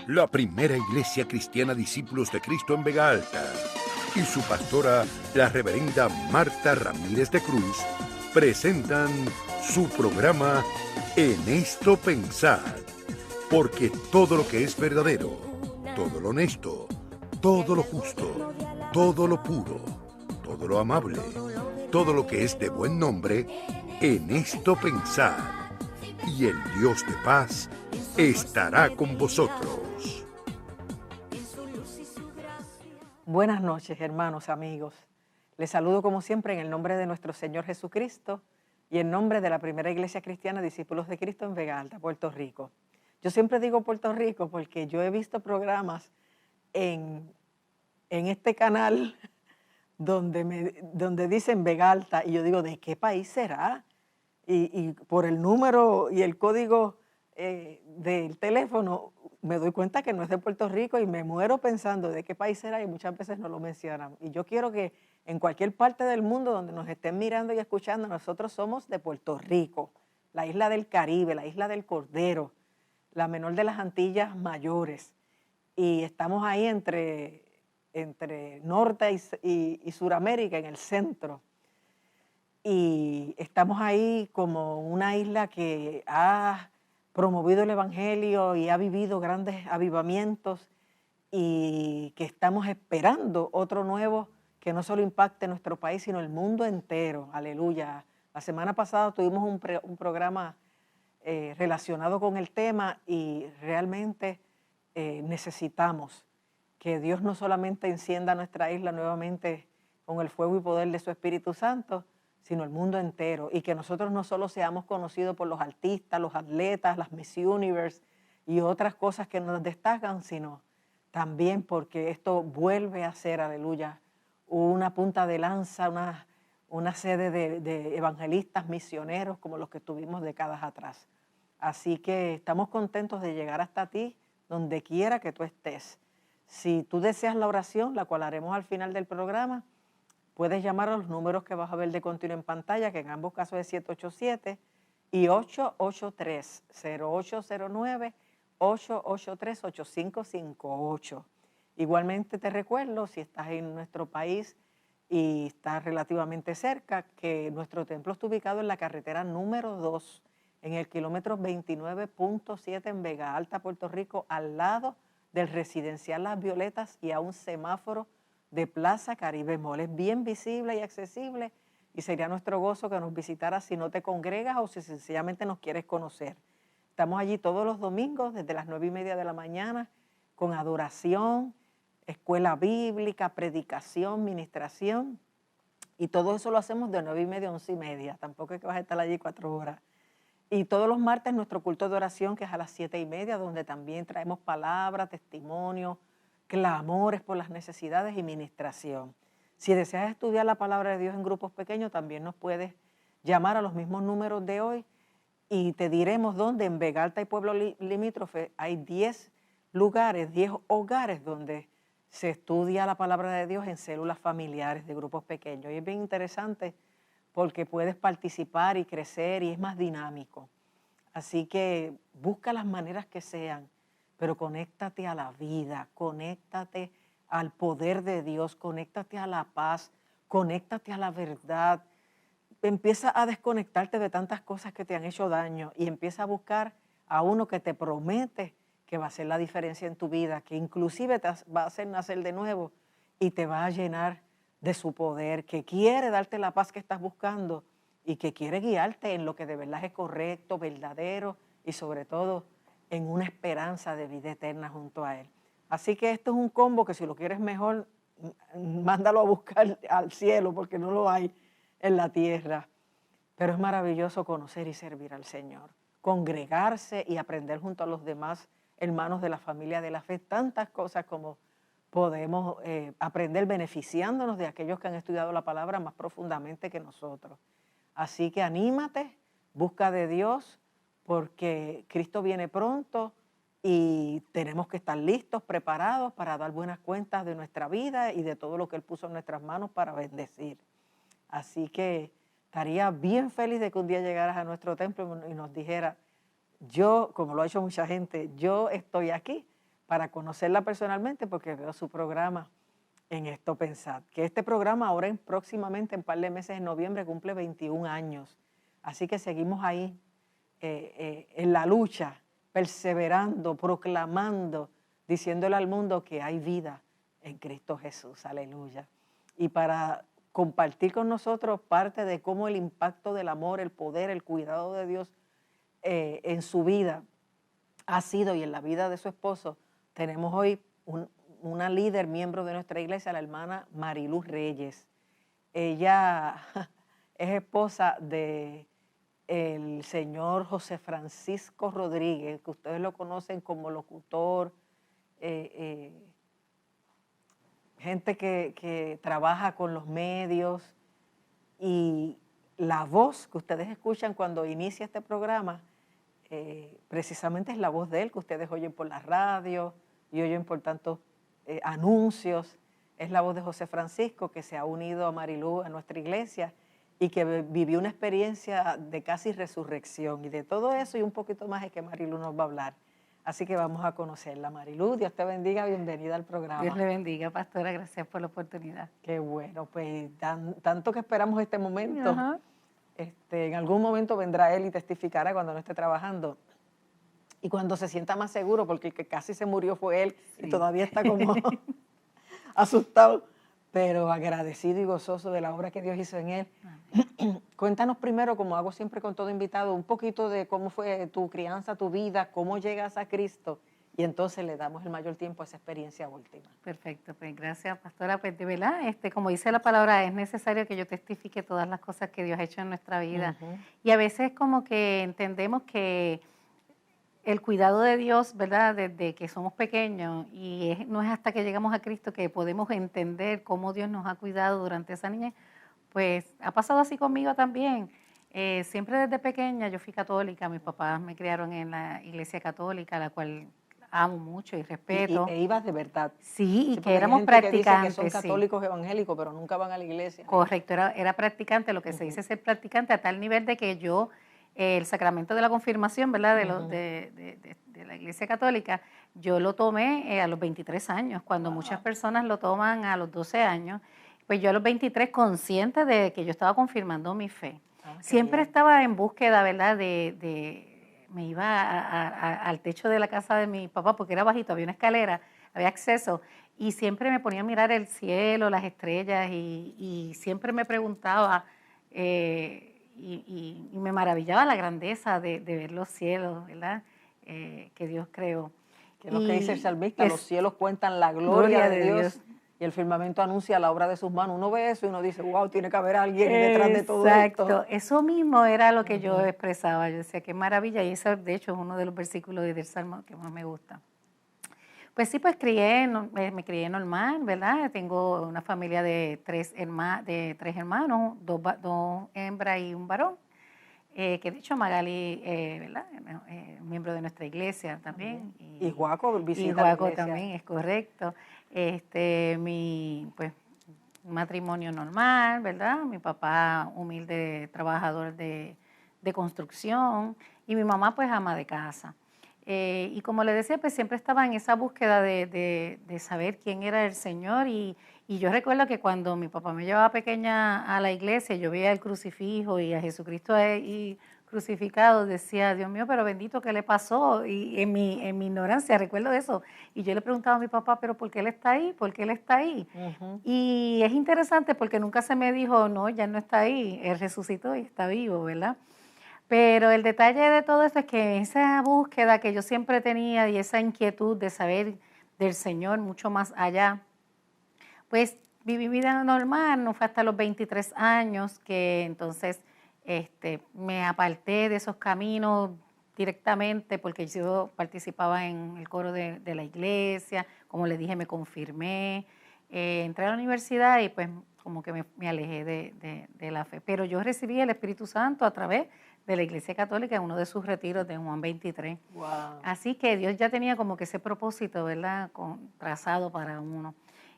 la primera iglesia cristiana Discípulos de Cristo en Vega Alta, y su pastora, la reverenda Marta Ramírez de Cruz, presentan su programa En esto pensad, porque todo lo que es verdadero, todo lo honesto, todo lo justo, todo lo puro, todo lo amable, todo lo que es de buen nombre, en esto pensad, y el Dios de paz estará con vosotros. Buenas noches, hermanos, amigos. Les saludo como siempre en el nombre de nuestro Señor Jesucristo y en nombre de la primera iglesia cristiana Discípulos de Cristo en Vega Alta, Puerto Rico. Yo siempre digo Puerto Rico porque yo he visto programas en este canal donde dicen Vega Alta y yo digo, ¿de qué país será? Y por el número y el código del teléfono me doy cuenta que no es de Puerto Rico y me muero pensando de qué país será y muchas veces no lo mencionan. Y yo quiero que en cualquier parte del mundo donde nos estén mirando y escuchando, nosotros somos de Puerto Rico, la isla del Caribe, la isla del Cordero, la menor de las Antillas Mayores. Y estamos ahí entre Norte y Suramérica, en el centro. Y estamos ahí como una isla que ha promovido el Evangelio y ha vivido grandes avivamientos y que estamos esperando otro nuevo que no solo impacte nuestro país, sino el mundo entero. Aleluya. La semana pasada tuvimos un programa relacionado con el tema y realmente necesitamos que Dios no solamente encienda nuestra isla nuevamente con el fuego y poder de su Espíritu Santo, sino el mundo entero, y que nosotros no solo seamos conocidos por los artistas, los atletas, las Miss Universe y otras cosas que nos destacan, sino también porque esto vuelve a ser, aleluya, una punta de lanza, una sede de evangelistas misioneros como los que tuvimos décadas atrás. Así que estamos contentos de llegar hasta ti, donde quiera que tú estés. Si tú deseas la oración, la cual haremos al final del programa, puedes llamar a los números que vas a ver de continuo en pantalla, que en ambos casos es 787 y 883-0809, 883-8558. Igualmente te recuerdo, si estás en nuestro país y estás relativamente cerca, que nuestro templo está ubicado en la carretera número 2, en el kilómetro 29.7 en Vega Alta, Puerto Rico, al lado del residencial Las Violetas y a un semáforo de Plaza Caribe Mall. Es bien visible y accesible y sería nuestro gozo que nos visitaras si no te congregas o si sencillamente nos quieres conocer. Estamos allí todos los domingos desde las 9:30 de la mañana con adoración, escuela bíblica, predicación, ministración, y todo eso lo hacemos de 9:30 a 11:30. Tampoco es que vas a estar allí 4 horas. Y todos los martes nuestro culto de oración, que es a las 7:30, donde también traemos palabra, testimonio, clamores por las necesidades y ministración. Si deseas estudiar la palabra de Dios en grupos pequeños, también nos puedes llamar a los mismos números de hoy y te diremos dónde. En Vega Alta y Pueblo Limítrofe hay 10 lugares, 10 hogares donde se estudia la palabra de Dios en células familiares de grupos pequeños. Y es bien interesante porque puedes participar y crecer y es más dinámico. Así que busca las maneras que sean, pero conéctate a la vida, conéctate al poder de Dios, conéctate a la paz, conéctate a la verdad. Empieza a desconectarte de tantas cosas que te han hecho daño y empieza a buscar a uno que te promete que va a hacer la diferencia en tu vida, que inclusive te va a hacer nacer de nuevo y te va a llenar de su poder, que quiere darte la paz que estás buscando y que quiere guiarte en lo que de verdad es correcto, verdadero y sobre todo en una esperanza de vida eterna junto a Él. Así que esto es un combo que si lo quieres mejor, mándalo a buscar al cielo porque no lo hay en la tierra. Pero es maravilloso conocer y servir al Señor, congregarse y aprender junto a los demás hermanos de la familia de la fe, tantas cosas como podemos aprender beneficiándonos de aquellos que han estudiado la palabra más profundamente que nosotros. Así que anímate, busca de Dios, porque Cristo viene pronto y tenemos que estar listos, preparados para dar buenas cuentas de nuestra vida y de todo lo que Él puso en nuestras manos para bendecir. Así que estaría bien feliz de que un día llegaras a nuestro templo y nos dijera, yo, como lo ha hecho mucha gente, yo estoy aquí para conocerla personalmente porque veo su programa en Esto Pensad. Que este programa ahora próximamente, en un par de meses, en noviembre, cumple 21 años. Así que seguimos ahí en la lucha, perseverando, proclamando, diciéndole al mundo que hay vida en Cristo Jesús. Aleluya. Y para compartir con nosotros parte de cómo el impacto del amor, el poder, el cuidado de Dios en su vida ha sido y en la vida de su esposo, tenemos hoy una líder, miembro de nuestra iglesia, la hermana Mariluz Reyes. Ella es esposa de el señor José Francisco Rodríguez, que ustedes lo conocen como locutor, gente que trabaja con los medios, y la voz que ustedes escuchan cuando inicia este programa precisamente es la voz de él, que ustedes oyen por la radio y oyen por tantos anuncios. Es la voz de José Francisco, que se ha unido a Marilú, a nuestra iglesia, y que vivió una experiencia de casi resurrección. Y de todo eso y un poquito más es que Marilú nos va a hablar. Así que vamos a conocerla. Marilú, Dios te bendiga, bienvenida al programa. Dios le bendiga, pastora, gracias por la oportunidad. Qué bueno, pues tanto que esperamos este momento. Ajá. En algún momento vendrá él y testificará cuando no esté trabajando. Y cuando se sienta más seguro, porque el que casi se murió fue él, Sí. y todavía está como asustado, pero agradecido y gozoso de la obra que Dios hizo en él. Cuéntanos primero, como hago siempre con todo invitado, un poquito de cómo fue tu crianza, tu vida, cómo llegas a Cristo, y entonces le damos el mayor tiempo a esa experiencia última. Perfecto, pues gracias, pastora. Pues de verdad, como dice la palabra, es necesario que yo testifique todas las cosas que Dios ha hecho en nuestra vida. Y a veces como que entendemos que el cuidado de Dios, ¿verdad?, desde que somos pequeños, y no es hasta que llegamos a Cristo que podemos entender cómo Dios nos ha cuidado durante esa niñez. Pues ha pasado así conmigo también. Siempre desde pequeña yo fui católica, mis papás me criaron en la iglesia católica, la cual amo mucho y respeto. E ibas de verdad. Sí, y porque que éramos hay gente practicantes. que dicen que son católicos evangélicos, pero nunca van a la iglesia. Correcto, era practicante, lo que se dice ser practicante, a tal nivel de que yo, el sacramento de la confirmación, ¿verdad?, de la iglesia católica, yo lo tomé a los 23 años, cuando muchas personas lo toman a los 12 años. Pues yo a los 23, consciente de que yo estaba confirmando mi fe. Siempre estaba en búsqueda, ¿verdad?, me iba al techo de la casa de mi papá, porque era bajito, había una escalera, había acceso, y siempre me ponía a mirar el cielo, las estrellas, y siempre me preguntaba, y me maravillaba la grandeza de ver los cielos, ¿verdad?, que Dios creó. Que lo que dice el salmista, los cielos cuentan la gloria de Dios. Y el firmamento anuncia la obra de sus manos. Uno ve eso y uno dice, wow, tiene que haber alguien detrás de todo esto. Exacto, eso mismo era lo que yo expresaba. Yo decía, qué maravilla, y eso de hecho es uno de los versículos del Salmo que más me gusta. Pues sí, pues me crié normal, ¿verdad? Tengo una familia de tres hermanos, dos hembras y un varón. Que de hecho Magali, ¿verdad?, miembro de nuestra iglesia también. Y Juaco visita y Juaco la iglesia. también, es correcto. Pues, un matrimonio normal, ¿verdad? Mi papá humilde trabajador de construcción, y mi mamá pues ama de casa. Y como le decía, pues siempre estaba en esa búsqueda de saber quién era el Señor, y yo recuerdo que cuando mi papá me llevaba pequeña a la iglesia, yo veía el crucifijo y a Jesucristo ahí crucificado, decía, Dios mío, pero bendito, ¿qué le pasó? Y en mi ignorancia recuerdo eso, y yo le preguntaba a mi papá, pero ¿por qué él está ahí? ¿Por qué él está ahí? Y es interesante porque nunca se me dijo, no, ya no está ahí, él resucitó y está vivo, ¿verdad? Pero el detalle de todo esto es que esa búsqueda que yo siempre tenía y esa inquietud de saber del Señor mucho más allá, pues viví vida normal. No fue hasta los 23 años que entonces me aparté de esos caminos directamente, porque yo participaba en el coro de la iglesia, como le dije, me confirmé, entré a la universidad y pues como que me alejé de la fe. Pero yo recibí el Espíritu Santo a través de la Iglesia Católica en uno de sus retiros de Juan 23. Wow. Así que Dios ya tenía como que ese propósito, ¿verdad?, trazado para uno.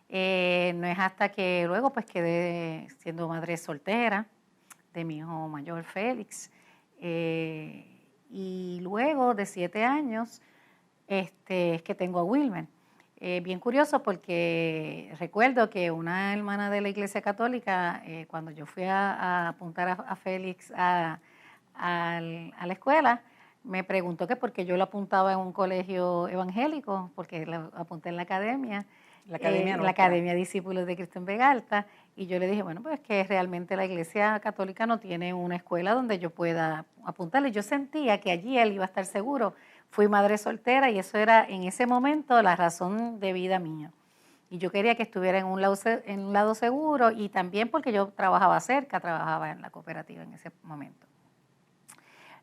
No es hasta que luego pues quedé siendo madre soltera de mi hijo mayor Félix, y luego de 7 años es que tengo a Wilmer. Bien curioso porque recuerdo que una hermana de la Iglesia Católica, cuando yo fui a apuntar a Félix a la escuela, me preguntó que por qué yo lo apuntaba en un colegio evangélico, porque lo apunté en la academia. La Academia Discípulos de Cristo en Vega Alta, y yo le dije, bueno, pues que realmente la Iglesia Católica no tiene una escuela donde yo pueda apuntarle. Yo sentía que allí él iba a estar seguro. Fui madre soltera y eso era en ese momento la razón de vida mía. Y yo quería que estuviera en un lado seguro, y también porque yo trabajaba cerca, trabajaba en la cooperativa en ese momento.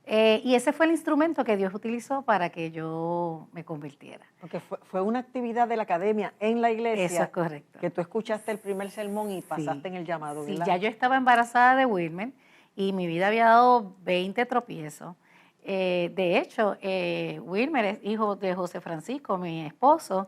Y ese fue el instrumento que Dios utilizó para que yo me convirtiera. Porque fue una actividad de la academia en la iglesia. Eso es correcto. Que tú escuchaste el primer sermón y pasaste en el llamado, ¿verdad? Sí, ya yo estaba embarazada de Wilmer y mi vida había dado 20 tropiezos. De hecho, Wilmer es hijo de José Francisco, mi esposo,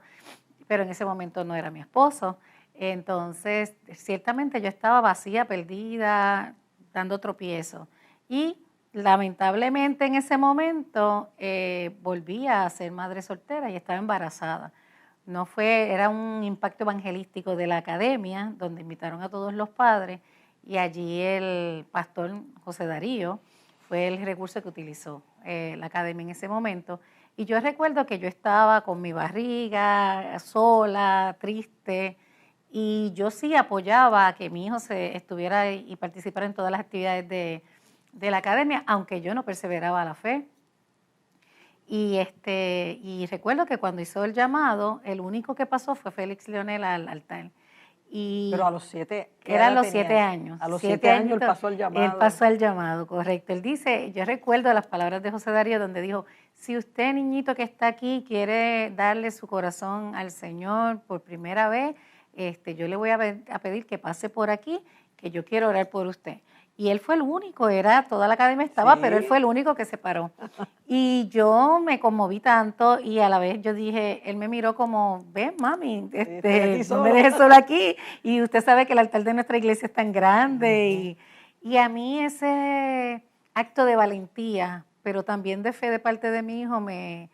pero en ese momento no era mi esposo. Entonces, ciertamente yo estaba vacía, perdida, dando tropiezos. Y lamentablemente en ese momento volví a ser madre soltera y estaba embarazada. Era un impacto evangelístico de la academia, donde invitaron a todos los padres, y allí el pastor José Darío fue el recurso que utilizó la academia en ese momento. Y yo recuerdo que yo estaba con mi barriga, sola, triste, y yo sí apoyaba a que mi hijo estuviera y participara en todas las actividades de la academia, aunque yo no perseveraba a la fe. Y recuerdo que cuando hizo el llamado, el único que pasó fue Félix Leonel al altar. Pero a los 7 Era a los 7 años. A los 7 años él pasó el llamado. Él pasó el llamado, correcto. Él dice, yo recuerdo las palabras de José Darío donde dijo, si usted, niñito que está aquí, quiere darle su corazón al Señor por primera vez, yo le voy a pedir que pase por aquí, que yo quiero orar por usted. Y él fue el único, toda la academia estaba, sí, pero él fue el único que se paró. Y yo me conmoví tanto y a la vez yo dije, él me miró como, ven mami, no me dejes sola aquí. Y usted sabe que el altar de nuestra iglesia es tan grande. Y a mí ese acto de valentía, pero también de fe de parte de mi hijo me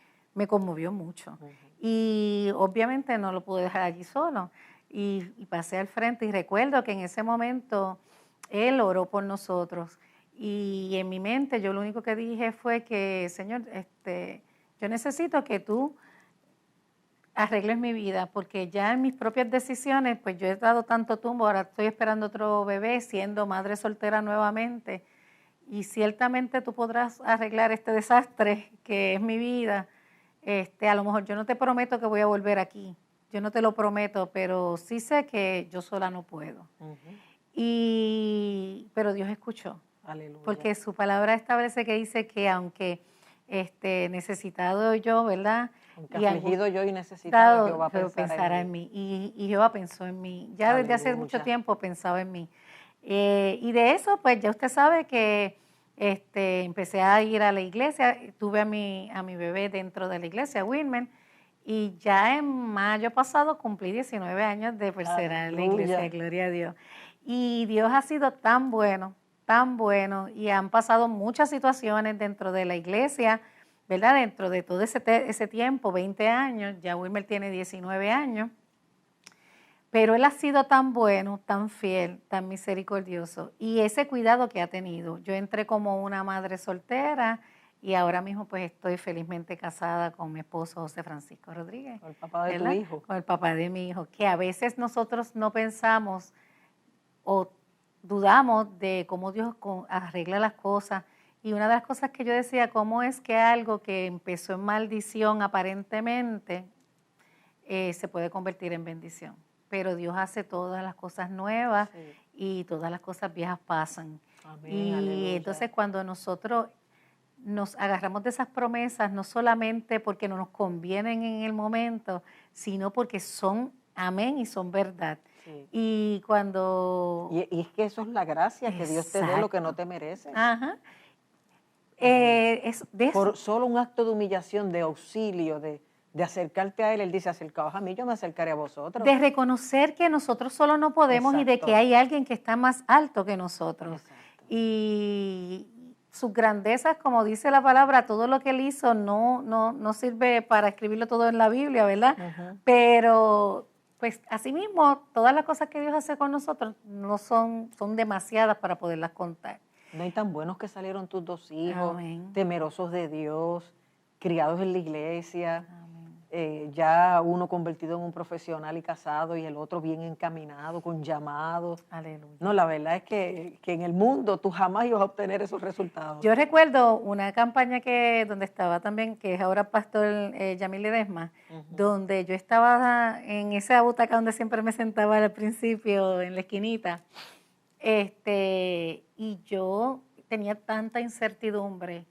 conmovió mucho. Y obviamente no lo pude dejar allí solo. Y pasé al frente y recuerdo que en ese momento él oró por nosotros y en mi mente yo lo único que dije fue que, Señor, yo necesito que tú arregles mi vida, porque ya en mis propias decisiones, pues yo he dado tanto tumbo, ahora estoy esperando otro bebé, siendo madre soltera nuevamente, y ciertamente tú podrás arreglar este desastre que es mi vida. A lo mejor yo no te prometo que voy a volver aquí, yo no te lo prometo, pero sí sé que yo sola no puedo. Pero Dios escuchó. Aleluya. Porque su palabra establece que dice que aunque necesitado yo, ¿verdad? Aunque afligido yo y necesitado, Jehová pensará en mí. Y Jehová pensó en mí. Ya aleluya. Desde hace mucho tiempo pensaba en mí. Y de eso, pues ya usted sabe que empecé a ir a la iglesia. Tuve a mi bebé dentro de la iglesia, Wilmer. Y ya en mayo pasado cumplí 19 años de perseverar en la iglesia. Gloria a Dios. Y Dios ha sido tan bueno, y han pasado muchas situaciones dentro de la iglesia, ¿verdad? Dentro de todo ese tiempo, 20 años, ya Wilmer tiene 19 años, pero él ha sido tan bueno, tan fiel, tan misericordioso, y ese cuidado que ha tenido. Yo entré como una madre soltera y ahora mismo pues estoy felizmente casada con mi esposo José Francisco Rodríguez. Con el papá de tu hijo. Con el papá de mi hijo, que a veces nosotros no pensamos o dudamos de cómo Dios arregla las cosas. Y una de las cosas que yo decía, cómo es que algo que empezó en maldición aparentemente se puede convertir en bendición. Pero Dios hace todas las cosas nuevas, sí, y todas las cosas viejas pasan. Amén, y aleluya. Entonces cuando nosotros nos agarramos de esas promesas, no solamente porque no nos convienen en el momento, sino porque son amén y son verdad. Sí. Y cuando... Y es que eso es la gracia, que Exacto. Dios te dé lo que no te mereces. Ajá. Por solo un acto de humillación, de auxilio, de acercarte a Él dice, acercaos a mí, yo me acercaré a vosotros. De reconocer que nosotros solo no podemos. Exacto. Y de que hay alguien que está más alto que nosotros. Exacto. Y sus grandezas, como dice la palabra, todo lo que él hizo no sirve para escribirlo todo en la Biblia, ¿verdad? Pero pues asimismo, todas las cosas que Dios hace con nosotros no son demasiadas para poderlas contar. No hay tan buenos que salieron tus dos hijos, Amén. temerosos de Dios, criados en la iglesia, ya uno convertido en un profesional y casado y el otro bien encaminado, con llamados. Aleluya. No, la verdad es que en el mundo tú jamás ibas a obtener esos resultados. Yo recuerdo una campaña donde estaba también, que es ahora pastor Yamil Ledesma, donde yo estaba en esa butaca donde siempre me sentaba al principio, en la esquinita, y yo tenía tanta incertidumbre,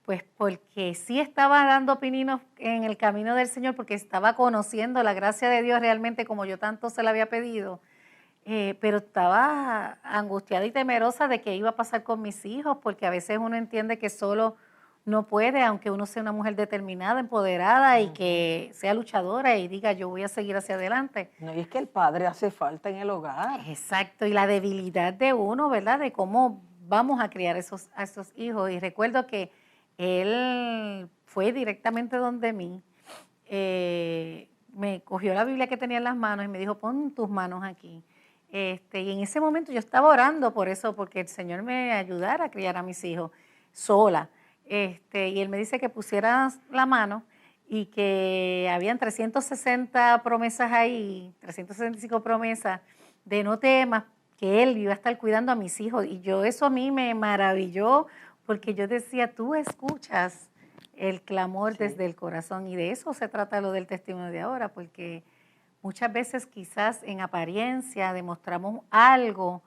pues porque sí estaba dando pininos en el camino del Señor, porque estaba conociendo la gracia de Dios realmente como yo tanto se la había pedido, pero estaba angustiada y temerosa de qué iba a pasar con mis hijos, porque a veces uno entiende que solo no puede, aunque uno sea una mujer determinada, empoderada y que sea luchadora y diga yo voy a seguir hacia adelante. No, y es que el padre hace falta en el hogar. Exacto, y la debilidad de uno, ¿verdad? De cómo vamos a criar a esos hijos. Y recuerdo que él fue directamente donde mí, me cogió la Biblia que tenía en las manos y me dijo, pon tus manos aquí. Y en ese momento yo estaba orando por eso, porque el Señor me ayudara a criar a mis hijos sola. Y Él me dice que pusiera la mano y que habían 360 promesas ahí, 365 promesas de no temas, que Él iba a estar cuidando a mis hijos. Y eso a mí me maravilló, porque yo decía, tú escuchas el clamor desde el corazón, y de eso se trata lo del testimonio de ahora, porque muchas veces quizás en apariencia demostramos algo,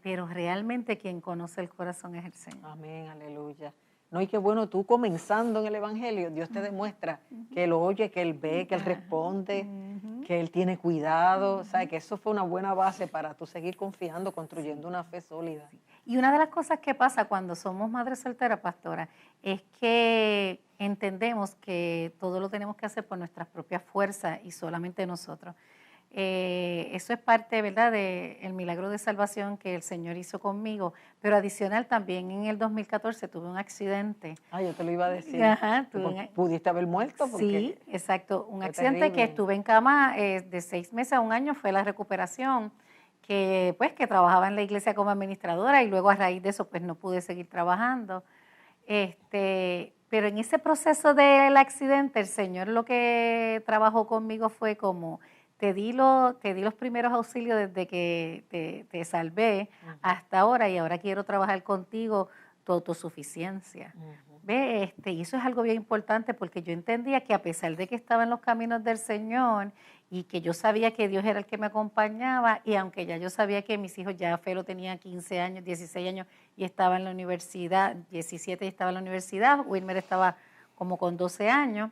pero realmente quien conoce el corazón es el Señor. Amén, aleluya. No, y qué bueno, tú comenzando en el Evangelio, Dios te demuestra que Él oye, que Él ve, que Él responde, que Él tiene cuidado. O sea, que eso fue una buena base para tú seguir confiando, construyendo una fe sólida. Y una de las cosas que pasa cuando somos madres solteras, pastora, es que entendemos que todo lo tenemos que hacer por nuestras propias fuerzas y solamente nosotros. Eso es parte, ¿verdad?, del milagro de salvación que el Señor hizo conmigo, pero adicional también en el 2014 tuve un accidente. Yo te lo iba a decir. Ajá, ¿Pudiste haber muerto? Sí, exacto, un accidente terrible. que estuve en cama de 6 meses a un año, fue la recuperación, que trabajaba en la iglesia como administradora y luego a raíz de eso pues no pude seguir trabajando. Pero en ese proceso del accidente el Señor lo que trabajó conmigo fue como te di los primeros auxilios desde que te salvé hasta ahora, y ahora quiero trabajar contigo tu autosuficiencia. ¿Ve? Y eso es algo bien importante, porque yo entendía que a pesar de que estaba en los caminos del Señor y que yo sabía que Dios era el que me acompañaba, y aunque ya yo sabía que mis hijos, ya Felo tenía 15 años, 16 años y estaba en la universidad, 17 y estaba en la universidad, Wilmer estaba como con 12 años,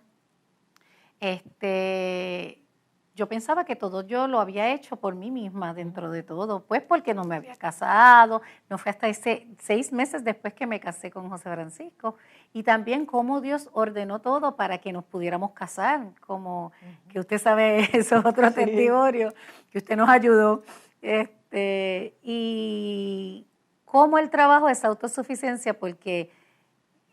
yo pensaba que todo yo lo había hecho por mí misma dentro de todo, pues porque no me había casado, no fue hasta 6 meses después que me casé con José Francisco, y también cómo Dios ordenó todo para que nos pudiéramos casar, como que usted sabe, eso es otro testimonio, que usted nos ayudó, y cómo el trabajo es autosuficiencia, porque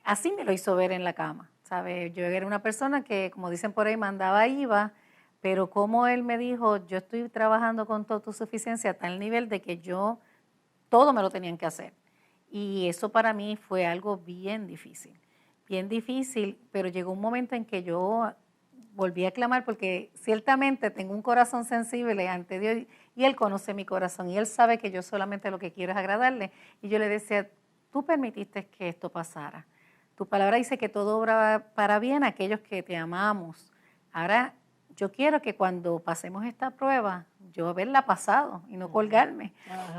así me lo hizo ver en la cama, ¿sabe? Yo era una persona que, como dicen por ahí, mandaba iba, pero como él me dijo, yo estoy trabajando con tu autosuficiencia a tal nivel de que yo todo me lo tenían que hacer. Y eso para mí fue algo bien difícil, pero llegó un momento en que yo volví a clamar, porque ciertamente tengo un corazón sensible ante Dios y Él conoce mi corazón y Él sabe que yo solamente lo que quiero es agradarle. Y yo le decía, tú permitiste que esto pasara. Tu palabra dice que todo obra para bien a aquellos que te amamos. Ahora, yo quiero que cuando pasemos esta prueba, yo haberla pasado y no colgarme.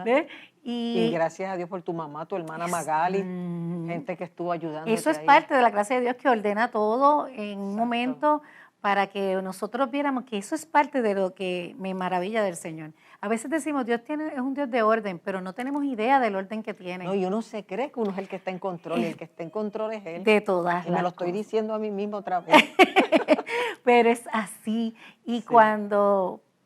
¿Ves? Y gracias a Dios por tu mamá, tu hermana Magali, gente que estuvo ayudando. Eso es parte de la gracia de Dios, que ordena todo en un momento para que nosotros viéramos que eso es parte de lo que me maravilla del Señor. A veces decimos, Dios es un Dios de orden, pero no tenemos idea del orden que tiene. No, y uno se cree que uno es el que está en control, y el que está en control es Él. De todas y me lo estoy diciendo a mí mismo otra vez. Pero es así. Y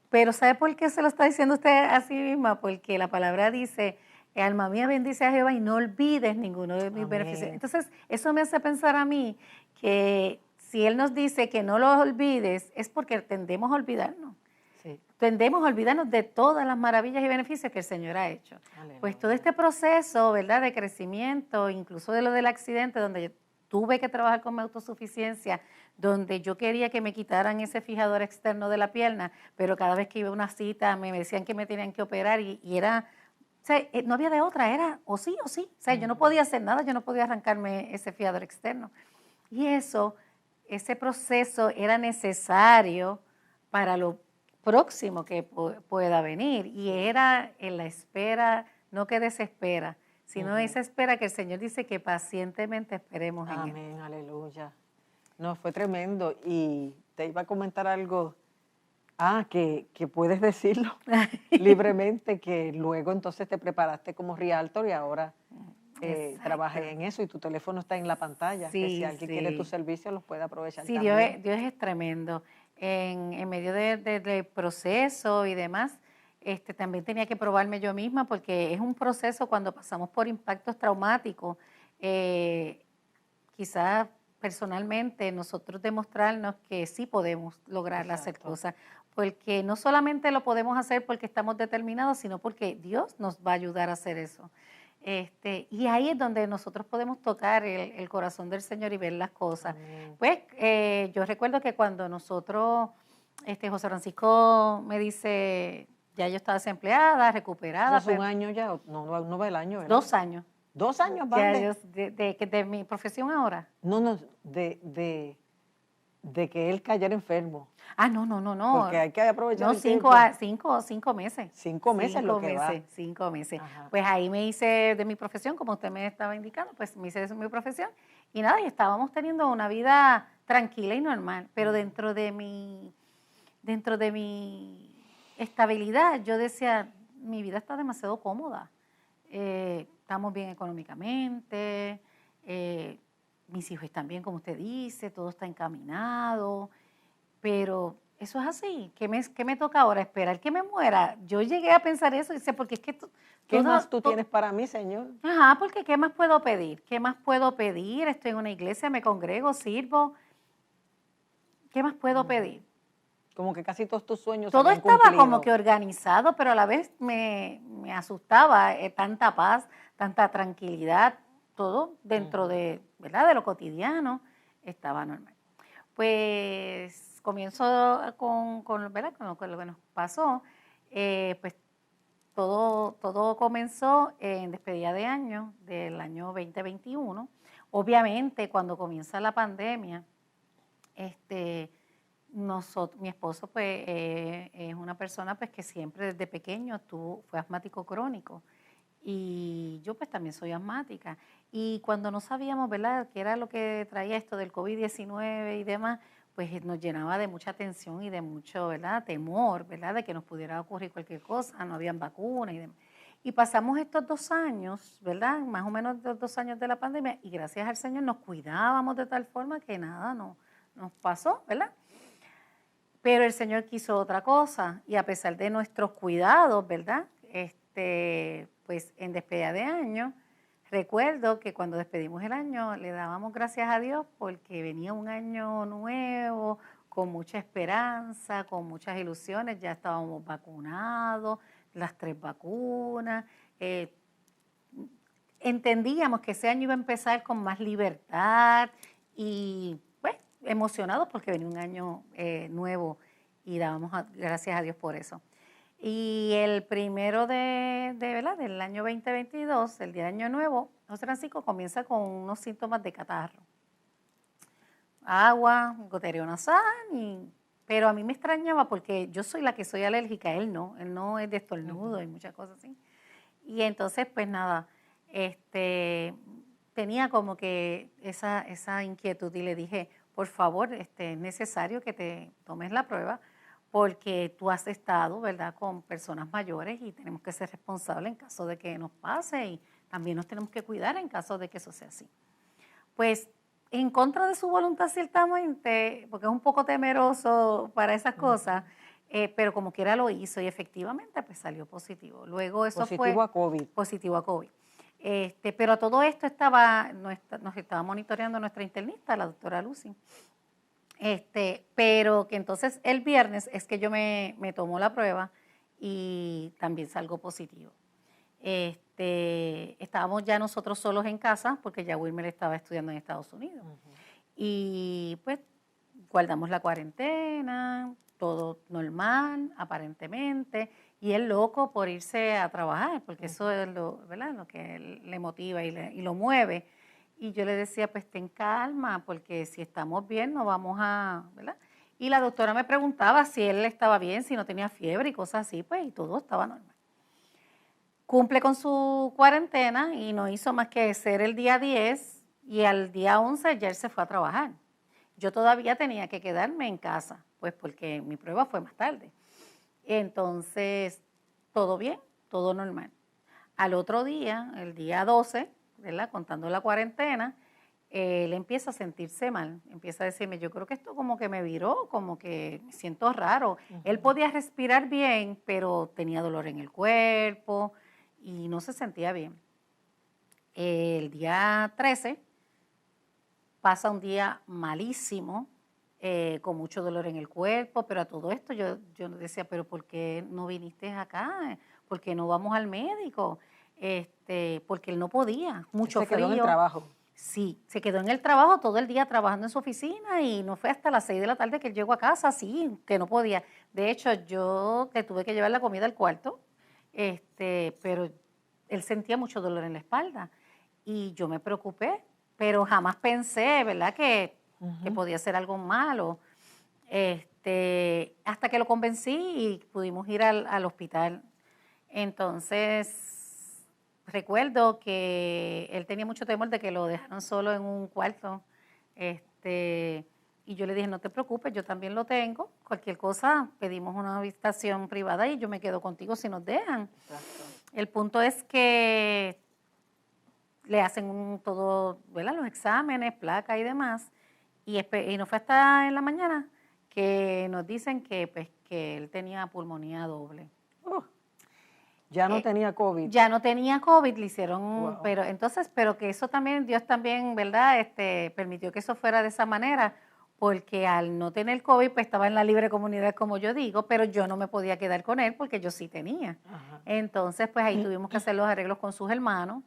pero ¿sabe por qué se lo está diciendo usted a sí misma? Porque la palabra dice alma mía bendice a Jehová y no olvides ninguno de mis Amén. beneficios. Entonces, eso me hace pensar a mí que si Él nos dice que no los olvides, es porque tendemos a olvidarnos. Sí. Tendemos a olvidarnos de todas las maravillas y beneficios que el Señor ha hecho. Aleluya. Pues todo este proceso, ¿verdad?, de crecimiento, incluso de lo del accidente, donde yo tuve que trabajar con mi autosuficiencia, donde yo quería que me quitaran ese fijador externo de la pierna, pero cada vez que iba a una cita me decían que me tenían que operar y era, o sea, no había de otra, era o sí o sí. O sea, yo no podía hacer nada, yo no podía arrancarme ese fijador externo. Y ese proceso era necesario para lo próximo que pueda venir. Y era en la espera, no que desespera, sino esa espera que el Señor dice que pacientemente esperemos en Él. Amén, aleluya. No, fue tremendo. Y te iba a comentar algo, que puedes decirlo libremente, que luego entonces te preparaste como realtor y ahora trabajas en eso y tu teléfono está en la pantalla, que si alguien quiere tus servicios los puede aprovechar Sí, también. Dios es tremendo. En medio del proceso y demás, también tenía que probarme yo misma porque es un proceso cuando pasamos por impactos traumáticos, quizás personalmente nosotros demostrarnos que sí podemos lograr hacer cosas, porque no solamente lo podemos hacer porque estamos determinados, sino porque Dios nos va a ayudar a hacer eso. Y ahí es donde nosotros podemos tocar el corazón del Señor y ver las cosas. Amén. Pues yo recuerdo que cuando nosotros, José Francisco me dice, ya yo estaba desempleada, recuperada. ¿Eso es un año ya? No va el año, ¿verdad? 2 años. 2 años van de mi profesión ahora. No, de que él cayera enfermo. No. Porque hay que aprovechar No, el tiempo. 5 meses. 5 meses lo que va. 5 meses. Ajá. Pues ahí me hice de mi profesión, como usted me estaba indicando, pues me hice de mi profesión. Y nada, y estábamos teniendo una vida tranquila y normal. Pero dentro de mi estabilidad, yo decía, mi vida está demasiado cómoda. Estamos bien económicamente, mis hijos están bien, como usted dice, todo está encaminado, pero eso es así. ¿Qué me toca ahora? ¿Esperar que me muera? Yo llegué a pensar eso y dice, porque es que ¿Qué más tú tienes para mí, Señor? Ajá, porque ¿qué más puedo pedir? ¿Qué más puedo pedir? Estoy en una iglesia, me congrego, sirvo. ¿Qué más puedo pedir? Como que casi todos tus sueños Todo se habían estaba cumplido. como que organizado, pero a la vez me asustaba tanta paz, tanta tranquilidad, todo dentro de, ¿verdad?, de lo cotidiano estaba normal. Pues comienzo ¿verdad?, con lo que nos pasó, pues todo comenzó en despedida de año del año 2021. Obviamente, cuando comienza la pandemia, mi esposo pues es una persona pues que siempre desde pequeño fue asmático crónico y yo pues también soy asmática y cuando no sabíamos, ¿verdad?, qué era lo que traía esto del COVID-19 y demás, pues nos llenaba de mucha tensión y de mucho, ¿verdad?, temor, ¿verdad?, de que nos pudiera ocurrir cualquier cosa, no habían vacunas y demás. Y pasamos estos 2 años, ¿verdad?, más o menos 2 años de la pandemia y gracias al Señor nos cuidábamos de tal forma que nada nos pasó, ¿verdad? Pero el Señor quiso otra cosa y a pesar de nuestros cuidados, ¿verdad?, pues en despedida de año, recuerdo que cuando despedimos el año le dábamos gracias a Dios porque venía un año nuevo, con mucha esperanza, con muchas ilusiones, ya estábamos vacunados, las 3 vacunas, entendíamos que ese año iba a empezar con más libertad y pues emocionados porque venía un año nuevo y dábamos gracias a Dios por eso. Y el primero ¿verdad?, del año 2022, el día de Año Nuevo, José Francisco comienza con unos síntomas de catarro. Agua, goteo nasal, pero a mí me extrañaba porque yo soy la que soy alérgica, él no es de estornudo y muchas cosas así. Y entonces, pues nada, tenía como que esa inquietud y le dije, por favor, es necesario que te tomes la prueba porque tú has estado, ¿verdad?, con personas mayores y tenemos que ser responsables en caso de que nos pase y también nos tenemos que cuidar en caso de que eso sea así. Pues en contra de su voluntad ciertamente, porque es un poco temeroso para esas cosas, pero como quiera lo hizo y efectivamente pues salió positivo. Luego eso Positivo a COVID. Positivo a COVID. Pero a todo esto nos estaba monitoreando nuestra internista, la doctora Lucy. Pero que entonces el viernes es que yo me tomo la prueba y también salgo positivo. Estábamos ya nosotros solos en casa porque ya Wilmer estaba estudiando en Estados Unidos. Y pues guardamos la cuarentena, todo normal, aparentemente, y él loco por irse a trabajar, porque eso es ¿verdad? Lo que le motiva y lo mueve. Y yo le decía, pues ten calma, porque si estamos bien no vamos a, ¿verdad? Y la doctora me preguntaba si él estaba bien, si no tenía fiebre y cosas así, pues, y todo estaba normal. Cumple con su cuarentena y no hizo más que ser el día 10 y al día 11 ya él se fue a trabajar. Yo todavía tenía que quedarme en casa, pues porque mi prueba fue más tarde. Entonces, todo bien, todo normal. Al otro día, el día 12, ¿verdad? Contando la cuarentena, él empieza a sentirse mal, empieza a decirme, yo creo que esto como que me viró, como que me siento raro. Él podía respirar bien, pero tenía dolor en el cuerpo y no se sentía bien. El día 13 pasa un día malísimo, con mucho dolor en el cuerpo, pero a todo esto yo decía, pero ¿por qué no viniste acá? ¿Por qué no vamos al médico? Porque él no podía, mucho frío. Se quedó en el trabajo. Sí, se quedó en el trabajo todo el día trabajando en su oficina y no fue hasta las 6 de la tarde que él llegó a casa, sí, que no podía. De hecho, yo le tuve que llevar la comida al cuarto, pero él sentía mucho dolor en la espalda y yo me preocupé, pero jamás pensé, ¿verdad?, que podía ser algo malo. Hasta que lo convencí y pudimos ir al hospital. Entonces, recuerdo que él tenía mucho temor de que lo dejaran solo en un cuarto. Y yo le dije, no te preocupes, yo también lo tengo. Cualquier cosa, pedimos una habitación privada y yo me quedo contigo si nos dejan. Exacto. El punto es que le hacen todo, ¿verdad?, los exámenes, placa y demás. Y no fue hasta en la mañana que nos dicen que, pues, que él tenía pulmonía doble. Ya no tenía COVID. Ya no tenía COVID, le hicieron, pero que eso también, Dios también, ¿verdad?, permitió que eso fuera de esa manera, porque al no tener COVID, pues estaba en la libre comunidad, como yo digo, pero yo no me podía quedar con él porque yo sí tenía. Ajá. Entonces, pues ahí tuvimos que hacer los arreglos con su hermano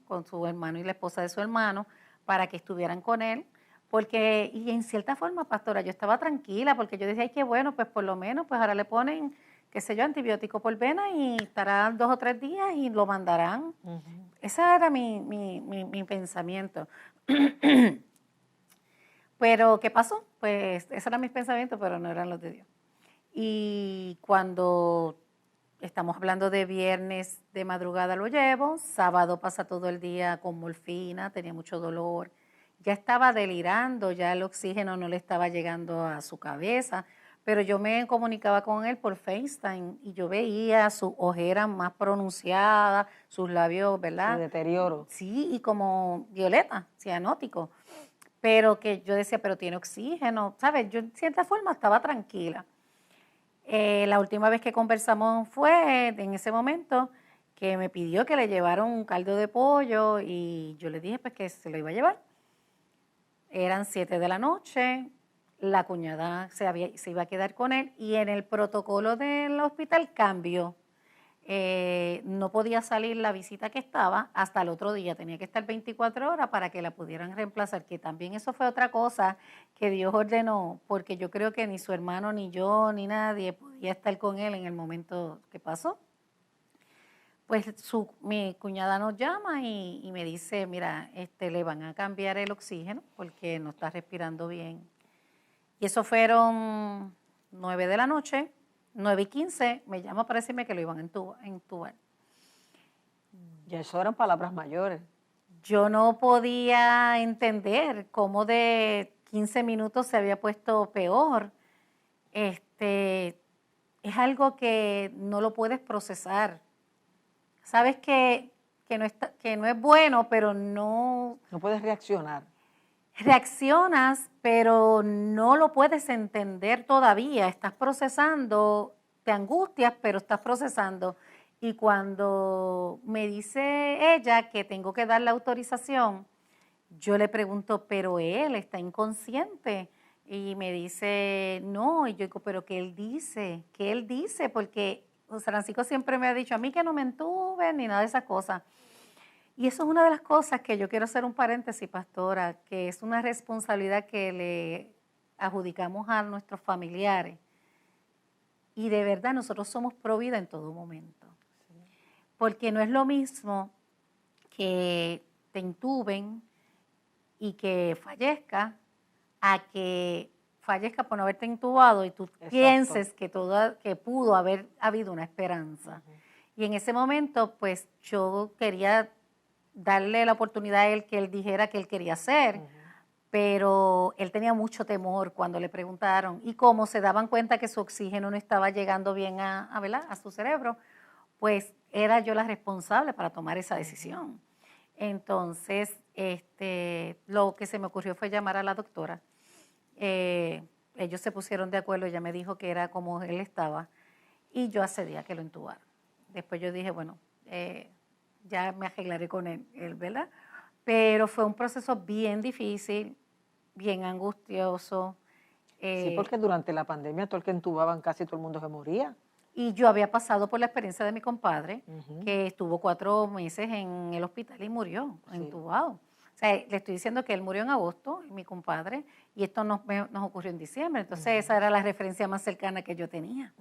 y la esposa de su hermano, para que estuvieran con él. Porque, y en cierta forma, pastora, yo estaba tranquila, porque yo decía, ay, qué bueno, pues por lo menos, pues ahora le ponen, qué sé yo, antibiótico por vena y estará 2 o 3 días y lo mandarán. Ese era mi pensamiento. Pero, ¿qué pasó? Pues, esos eran mis pensamientos, pero no eran los de Dios. Y cuando estamos hablando de viernes de madrugada lo llevo, sábado pasa todo el día con morfina, tenía mucho dolor. Ya estaba delirando, ya el oxígeno no le estaba llegando a su cabeza, pero yo me comunicaba con él por FaceTime y yo veía su ojera más pronunciada, sus labios, ¿verdad? Su deterioro. Sí, y como violeta, cianótico. Pero que yo decía, pero tiene oxígeno, ¿sabes? Yo en cierta forma estaba tranquila. La última vez que conversamos fue en ese momento que me pidió que le llevara un caldo de pollo y yo le dije pues que se lo iba a llevar. Eran 7 de la noche, la cuñada se iba a quedar con él y en el protocolo del hospital cambió. No podía salir la visita que estaba hasta el otro día, tenía que estar 24 horas para que la pudieran reemplazar, que también eso fue otra cosa que Dios ordenó, porque yo creo que ni su hermano, ni yo, ni nadie podía estar con él en el momento que pasó. Pues mi cuñada nos llama y me dice, mira, le van a cambiar el oxígeno porque no está respirando bien. Y eso fueron 9 de la noche, 9:15, me llama para decirme que lo iban a entubar. Ya eso eran palabras mayores. Yo no podía entender cómo de 15 minutos se había puesto peor. Es algo que no lo puedes procesar. Sabes que no es bueno, pero no... No puedes reaccionar. Reaccionas, pero no lo puedes entender todavía. Estás procesando te angustias, pero estás procesando. Y cuando me dice ella que tengo que dar la autorización, yo le pregunto, pero él está inconsciente. Y me dice, no. Y yo digo, pero ¿qué él dice? ¿Qué él dice? Porque José Francisco siempre me ha dicho a mí que no me entuben ni nada de esas cosas. Y eso es una de las cosas que yo quiero hacer un paréntesis, pastora, que es una responsabilidad que le adjudicamos a nuestros familiares. Y de verdad nosotros somos pro vida en todo momento. Porque no es lo mismo que te intuben y que fallezca a que fallezca por no haberte intubado y tú pienses que pudo haber habido una esperanza. Y en ese momento, pues yo quería darle la oportunidad a él que él dijera que él quería hacer, pero él tenía mucho temor cuando le preguntaron. Y como se daban cuenta que su oxígeno no estaba llegando bien a su cerebro, pues era yo la responsable para tomar esa decisión. Entonces, lo que se me ocurrió fue llamar a la doctora. Ellos se pusieron de acuerdo, ella me dijo que era como él estaba, y yo accedí a que lo intubaran. Después yo dije, bueno, ya me arreglaré con él, ¿verdad? Pero fue un proceso bien difícil, bien angustioso. Sí, porque durante la pandemia todo el que entubaban casi todo el mundo se moría. Y yo había pasado por la experiencia de mi compadre, que estuvo 4 meses en el hospital y murió, entubado. O sea, le estoy diciendo que él murió en agosto, mi compadre, y esto nos ocurrió en diciembre. Entonces, esa era la referencia más cercana que yo tenía,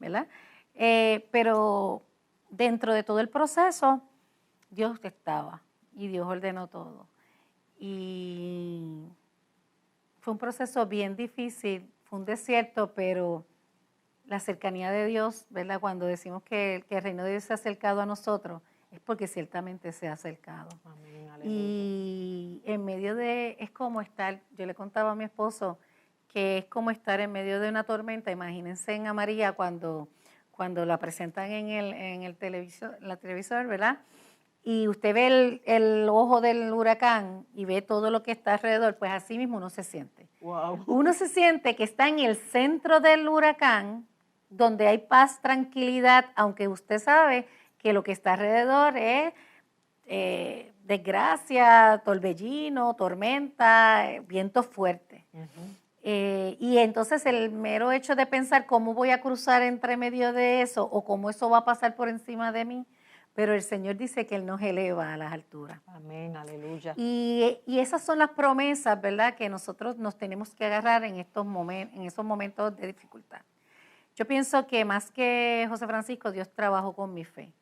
¿verdad? Pero dentro de todo el proceso, Dios estaba y Dios ordenó todo. Y fue un proceso bien difícil, fue un desierto, pero la cercanía de Dios, ¿verdad? Cuando decimos que el reino de Dios se ha acercado a nosotros, es porque ciertamente se ha acercado. Amén, aleluya. Y en medio es como estar, yo le contaba a mi esposo, que es como estar en medio de una tormenta. Imagínense a María cuando la presentan en el televisor, ¿verdad? Y usted ve el ojo del huracán y ve todo lo que está alrededor, pues así mismo uno se siente. Wow. Uno se siente que está en el centro del huracán, donde hay paz, tranquilidad, aunque usted sabe que lo que está alrededor es desgracia, torbellino, tormenta, viento fuerte. Y entonces el mero hecho de pensar cómo voy a cruzar entre medio de eso o cómo eso va a pasar por encima de mí, pero el Señor dice que Él nos eleva a las alturas. Amén, aleluya. Y esas son las promesas, ¿verdad?, que nosotros nos tenemos que agarrar en esos momentos de dificultad. Yo pienso que más que José Francisco, Dios trabajó con mi fe.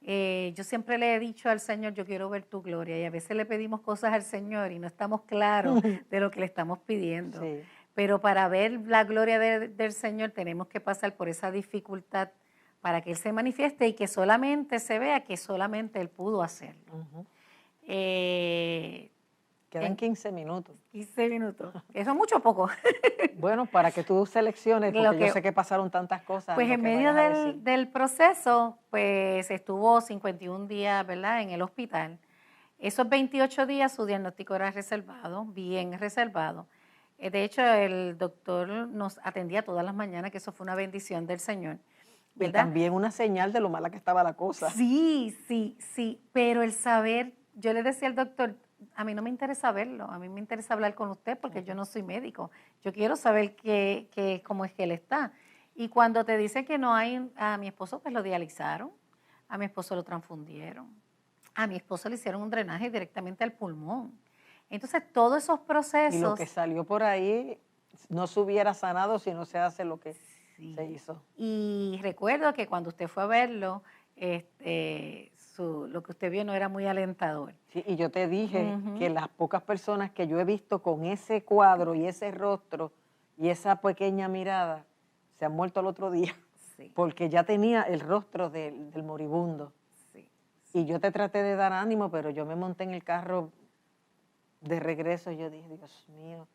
Yo siempre le he dicho al Señor, yo quiero ver tu gloria, y a veces le pedimos cosas al Señor y no estamos claros de lo que le estamos pidiendo. Sí. Pero para ver la gloria del Señor tenemos que pasar por esa dificultad para que Él se manifieste y que solamente se vea que solamente Él pudo hacerlo. Quedan 15 minutos. 15 minutos. Eso es mucho o poco. Bueno, para que tú selecciones, porque yo sé que pasaron tantas cosas. Pues en medio del proceso, pues estuvo 51 días, ¿verdad?, en el hospital. Esos 28 días su diagnóstico era reservado, bien reservado. De hecho, el doctor nos atendía todas las mañanas, que eso fue una bendición del Señor, ¿verdad? Y también una señal de lo mala que estaba la cosa. Sí, pero el saber, yo le decía al doctor, a mí no me interesa verlo, a mí me interesa hablar con usted porque yo no soy médico. Yo quiero saber cómo es que él está. Y cuando te dice que no hay, a mi esposo pues lo dializaron, a mi esposo lo transfundieron, a mi esposo le hicieron un drenaje directamente al pulmón. Entonces, todos esos procesos... Y lo que salió por ahí no se hubiera sanado si no se hace lo que se hizo. Y recuerdo que cuando usted fue a verlo, lo que usted vio no era muy alentador. Sí, y yo te dije que las pocas personas que yo he visto con ese cuadro y ese rostro y esa pequeña mirada se han muerto al otro día, porque ya tenía el rostro del moribundo. Y yo te traté de dar ánimo, pero yo me monté en el carro de regreso y yo dije, Dios mío,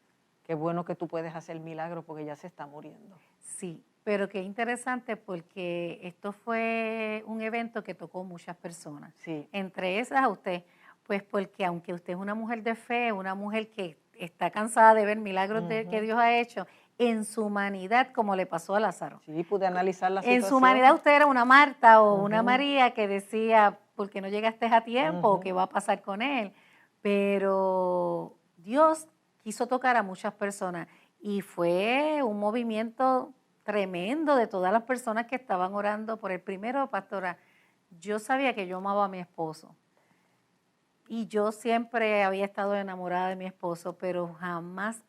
qué bueno que tú puedes hacer milagro porque ya se está muriendo. Sí, pero qué interesante porque esto fue un evento que tocó muchas personas. Sí. Entre esas a usted, pues porque aunque usted es una mujer de fe, una mujer que está cansada de ver milagros que Dios ha hecho, en su humanidad, como le pasó a Lázaro. Sí, pude analizar la situación. En su humanidad usted era una Marta o una María que decía, ¿por qué no llegaste a tiempo? ¿O qué va a pasar con él? Pero Dios quiso tocar a muchas personas y fue un movimiento tremendo de todas las personas que estaban orando por el primero, pastora. Yo sabía que yo amaba a mi esposo y yo siempre había estado enamorada de mi esposo, pero jamás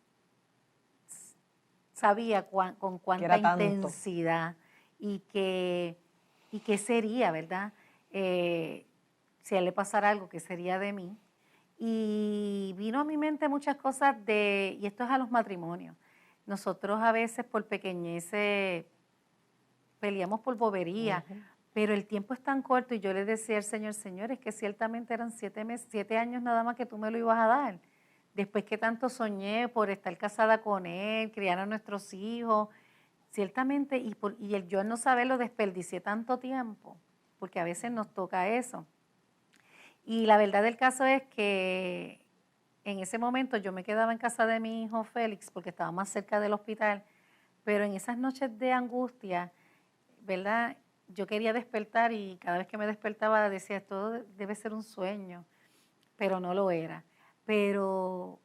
sabía con cuánta intensidad y qué sería, ¿verdad? Si a él le pasara algo, ¿qué sería de mí? Y vino a mi mente muchas cosas y esto es a los matrimonios. Nosotros a veces por pequeñeces peleamos por bobería, pero el tiempo es tan corto y yo le decía al Señor, Señor, es que ciertamente eran 7 años nada más que tú me lo ibas a dar. Después que tanto soñé por estar casada con él, criar a nuestros hijos, ciertamente, y el yo no saberlo desperdicié tanto tiempo, porque a veces nos toca eso. Y la verdad del caso es que en ese momento yo me quedaba en casa de mi hijo Félix porque estaba más cerca del hospital, pero en esas noches de angustia, ¿verdad? Yo quería despertar y cada vez que me despertaba decía, esto debe ser un sueño, pero no lo era. Pero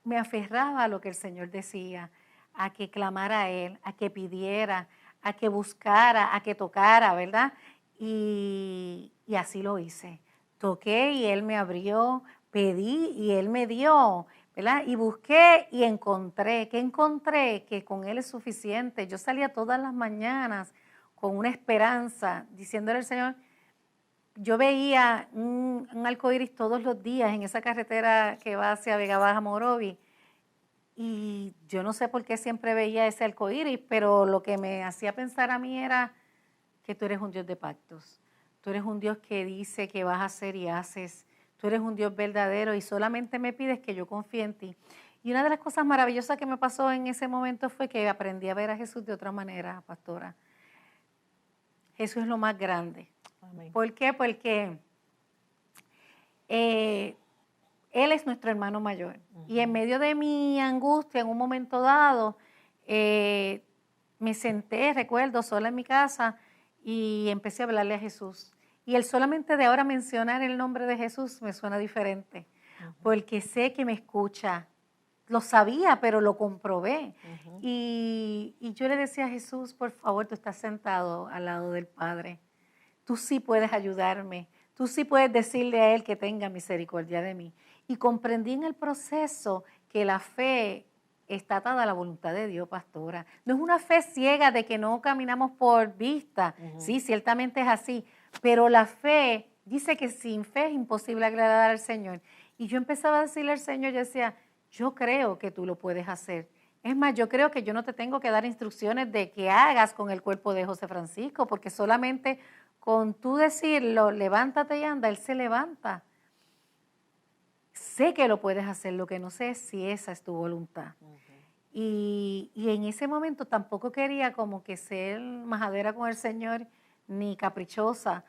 me aferraba a lo que el Señor decía, a que clamara a Él, a que pidiera, a que buscara, a que tocara, ¿verdad? Y así lo hice. Toqué y Él me abrió, pedí y Él me dio, ¿verdad? Y busqué y encontré. ¿Qué encontré? Que con Él es suficiente. Yo salía todas las mañanas con una esperanza, diciéndole al Señor, yo veía un arcoíris todos los días en esa carretera que va hacia Vega Baja, Morovi, y yo no sé por qué siempre veía ese arcoíris, pero lo que me hacía pensar a mí era que tú eres un Dios de pactos, tú eres un Dios que dice que vas a hacer y haces, tú eres un Dios verdadero y solamente me pides que yo confíe en ti. Y una de las cosas maravillosas que me pasó en ese momento fue que aprendí a ver a Jesús de otra manera, pastora. Jesús es lo más grande. Amén. ¿Por qué? Porque Él es nuestro hermano mayor. Y en medio de mi angustia, en un momento dado, me senté, recuerdo, sola en mi casa y empecé a hablarle a Jesús. Y el solamente de ahora mencionar el nombre de Jesús me suena diferente, porque sé que me escucha. Lo sabía, pero lo comprobé. Y yo le decía a Jesús, por favor, tú estás sentado al lado del Padre. Tú sí puedes ayudarme. Tú sí puedes decirle a Él que tenga misericordia de mí. Y comprendí en el proceso que la fe está atada a la voluntad de Dios, pastora. No es una fe ciega de que no caminamos por vista. Sí, ciertamente es así. Pero la fe dice que sin fe es imposible agradar al Señor. Y yo empezaba a decirle al Señor, yo decía, yo creo que tú lo puedes hacer. Es más, yo creo que yo no te tengo que dar instrucciones de qué hagas con el cuerpo de José Francisco, porque solamente con tú decirlo, levántate y anda, él se levanta. Sé que lo puedes hacer, lo que no sé es si esa es tu voluntad. Y en ese momento tampoco quería como que ser majadera con el Señor, ni caprichosa,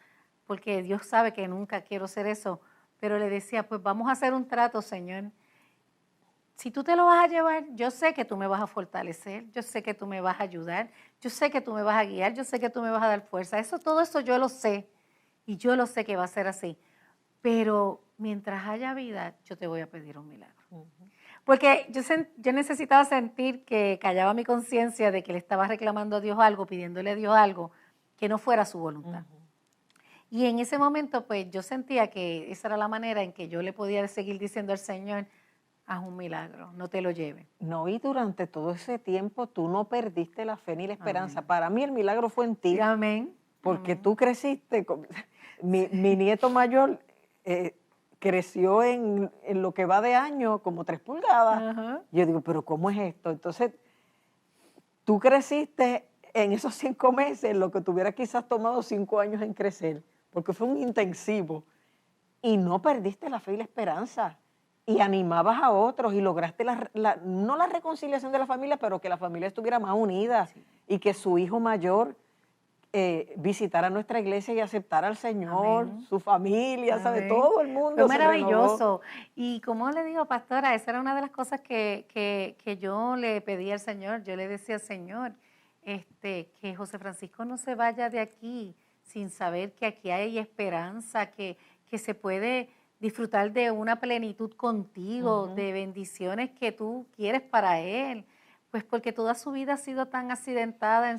porque Dios sabe que nunca quiero ser eso, pero le decía, pues vamos a hacer un trato, Señor. Si tú te lo vas a llevar, yo sé que tú me vas a fortalecer, yo sé que tú me vas a ayudar, yo sé que tú me vas a guiar, yo sé que tú me vas a dar fuerza. Todo eso yo lo sé y yo lo sé que va a ser así. Pero mientras haya vida, yo te voy a pedir un milagro. Porque yo necesitaba sentir que callaba mi conciencia de que le estaba reclamando a Dios algo, pidiéndole a Dios algo que no fuera su voluntad. Y en ese momento, pues yo sentía que esa era la manera en que yo le podía seguir diciendo al Señor, haz un milagro, no te lo lleves. No, y durante todo ese tiempo tú no perdiste la fe ni la esperanza. Amén. Para mí el milagro fue en ti. Sí, amén. Porque amén. Tú creciste. Mi nieto mayor creció en lo que va de año como 3 pulgadas. Yo digo, pero ¿cómo es esto? Entonces, tú creciste en esos 5 meses lo que te hubiera quizás tomado 5 años en crecer, porque fue un intensivo. Y no perdiste la fe y la esperanza. Y animabas a otros y lograste no la reconciliación de la familia, pero que la familia estuviera más unida y que su hijo mayor visitar a nuestra iglesia y aceptar al Señor, Amén. su familia, ¿sabe? Amén. Todo el mundo Fue se renovó. maravilloso. Y como le digo, pastora, esa era una de las cosas que yo le pedí al Señor. Yo le decía al Señor, que José Francisco no se vaya de aquí sin saber que aquí hay esperanza, que se puede disfrutar de una plenitud contigo, de bendiciones que tú quieres para él. Pues porque toda su vida ha sido tan accidentada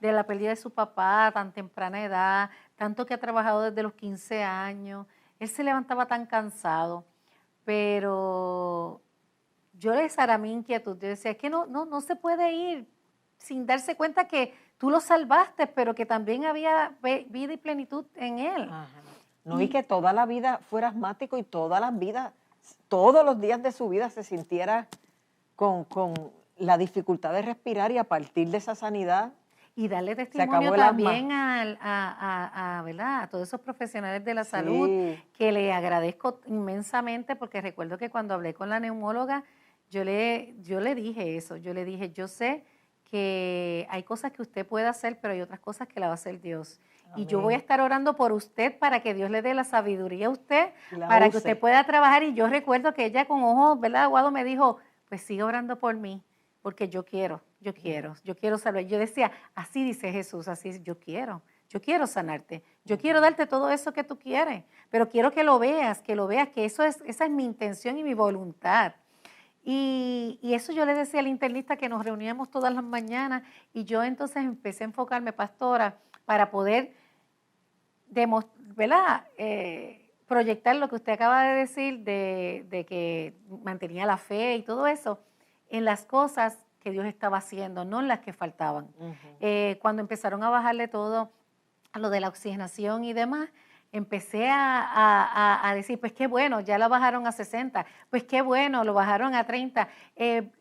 de la pérdida de su papá a tan temprana edad, tanto que ha trabajado desde los 15 años. Él se levantaba tan cansado, pero esa era mi inquietud. Yo decía, es que no se puede ir sin darse cuenta que tú lo salvaste, pero que también había vida y plenitud en él. Ajá. No, y que toda la vida fuera asmático y todas las vidas, todos los días de su vida se sintiera con la dificultad de respirar, y a partir de esa sanidad. Y darle acabó testimonio el también ¿verdad? A todos esos profesionales de la salud, que le agradezco inmensamente, porque recuerdo que cuando hablé con la neumóloga, yo le dije eso, yo le dije, yo sé que hay cosas que usted puede hacer, pero hay otras cosas que la va a hacer Dios. Amén. Y yo voy a estar orando por usted para que Dios le dé la sabiduría a usted, para que usted pueda trabajar. Y yo recuerdo que ella con ojos, ¿verdad?, aguados me dijo, pues sigue orando por mí, porque yo quiero saber. Yo decía, así dice Jesús, así yo quiero sanarte, yo quiero darte todo eso que tú quieres, pero quiero que lo veas, que esa es mi intención y mi voluntad. Y eso yo le decía al internista, que nos reuníamos todas las mañanas, y yo entonces empecé a enfocarme, pastora, para poder ¿verdad? Proyectar lo que usted acaba de decir, de que mantenía la fe y todo eso, en las cosas que Dios estaba haciendo, no en las que faltaban. Cuando empezaron a bajarle todo a lo de la oxigenación y demás, empecé a decir, pues qué bueno, ya lo bajaron a 60, pues qué bueno, lo bajaron a 30,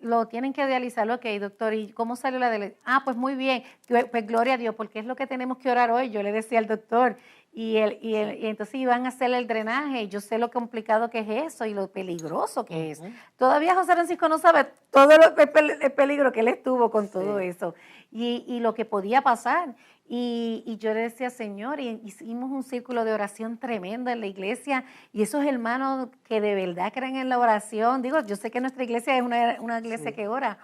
lo tienen que dializar, ok, doctor, ¿y cómo salió la diálisis? Pues muy bien, pues gloria a Dios, porque es lo que tenemos que orar hoy, yo le decía al doctor, y entonces iban a hacer el drenaje, y yo sé lo complicado que es eso y lo peligroso que es. Todavía José Francisco no sabe todo el peligro que él estuvo con todo eso, y lo que podía pasar. Y yo le decía, Señor, y hicimos un círculo de oración tremendo en la iglesia, y esos hermanos que de verdad creen en la oración, digo, yo sé que nuestra iglesia es una iglesia que ora,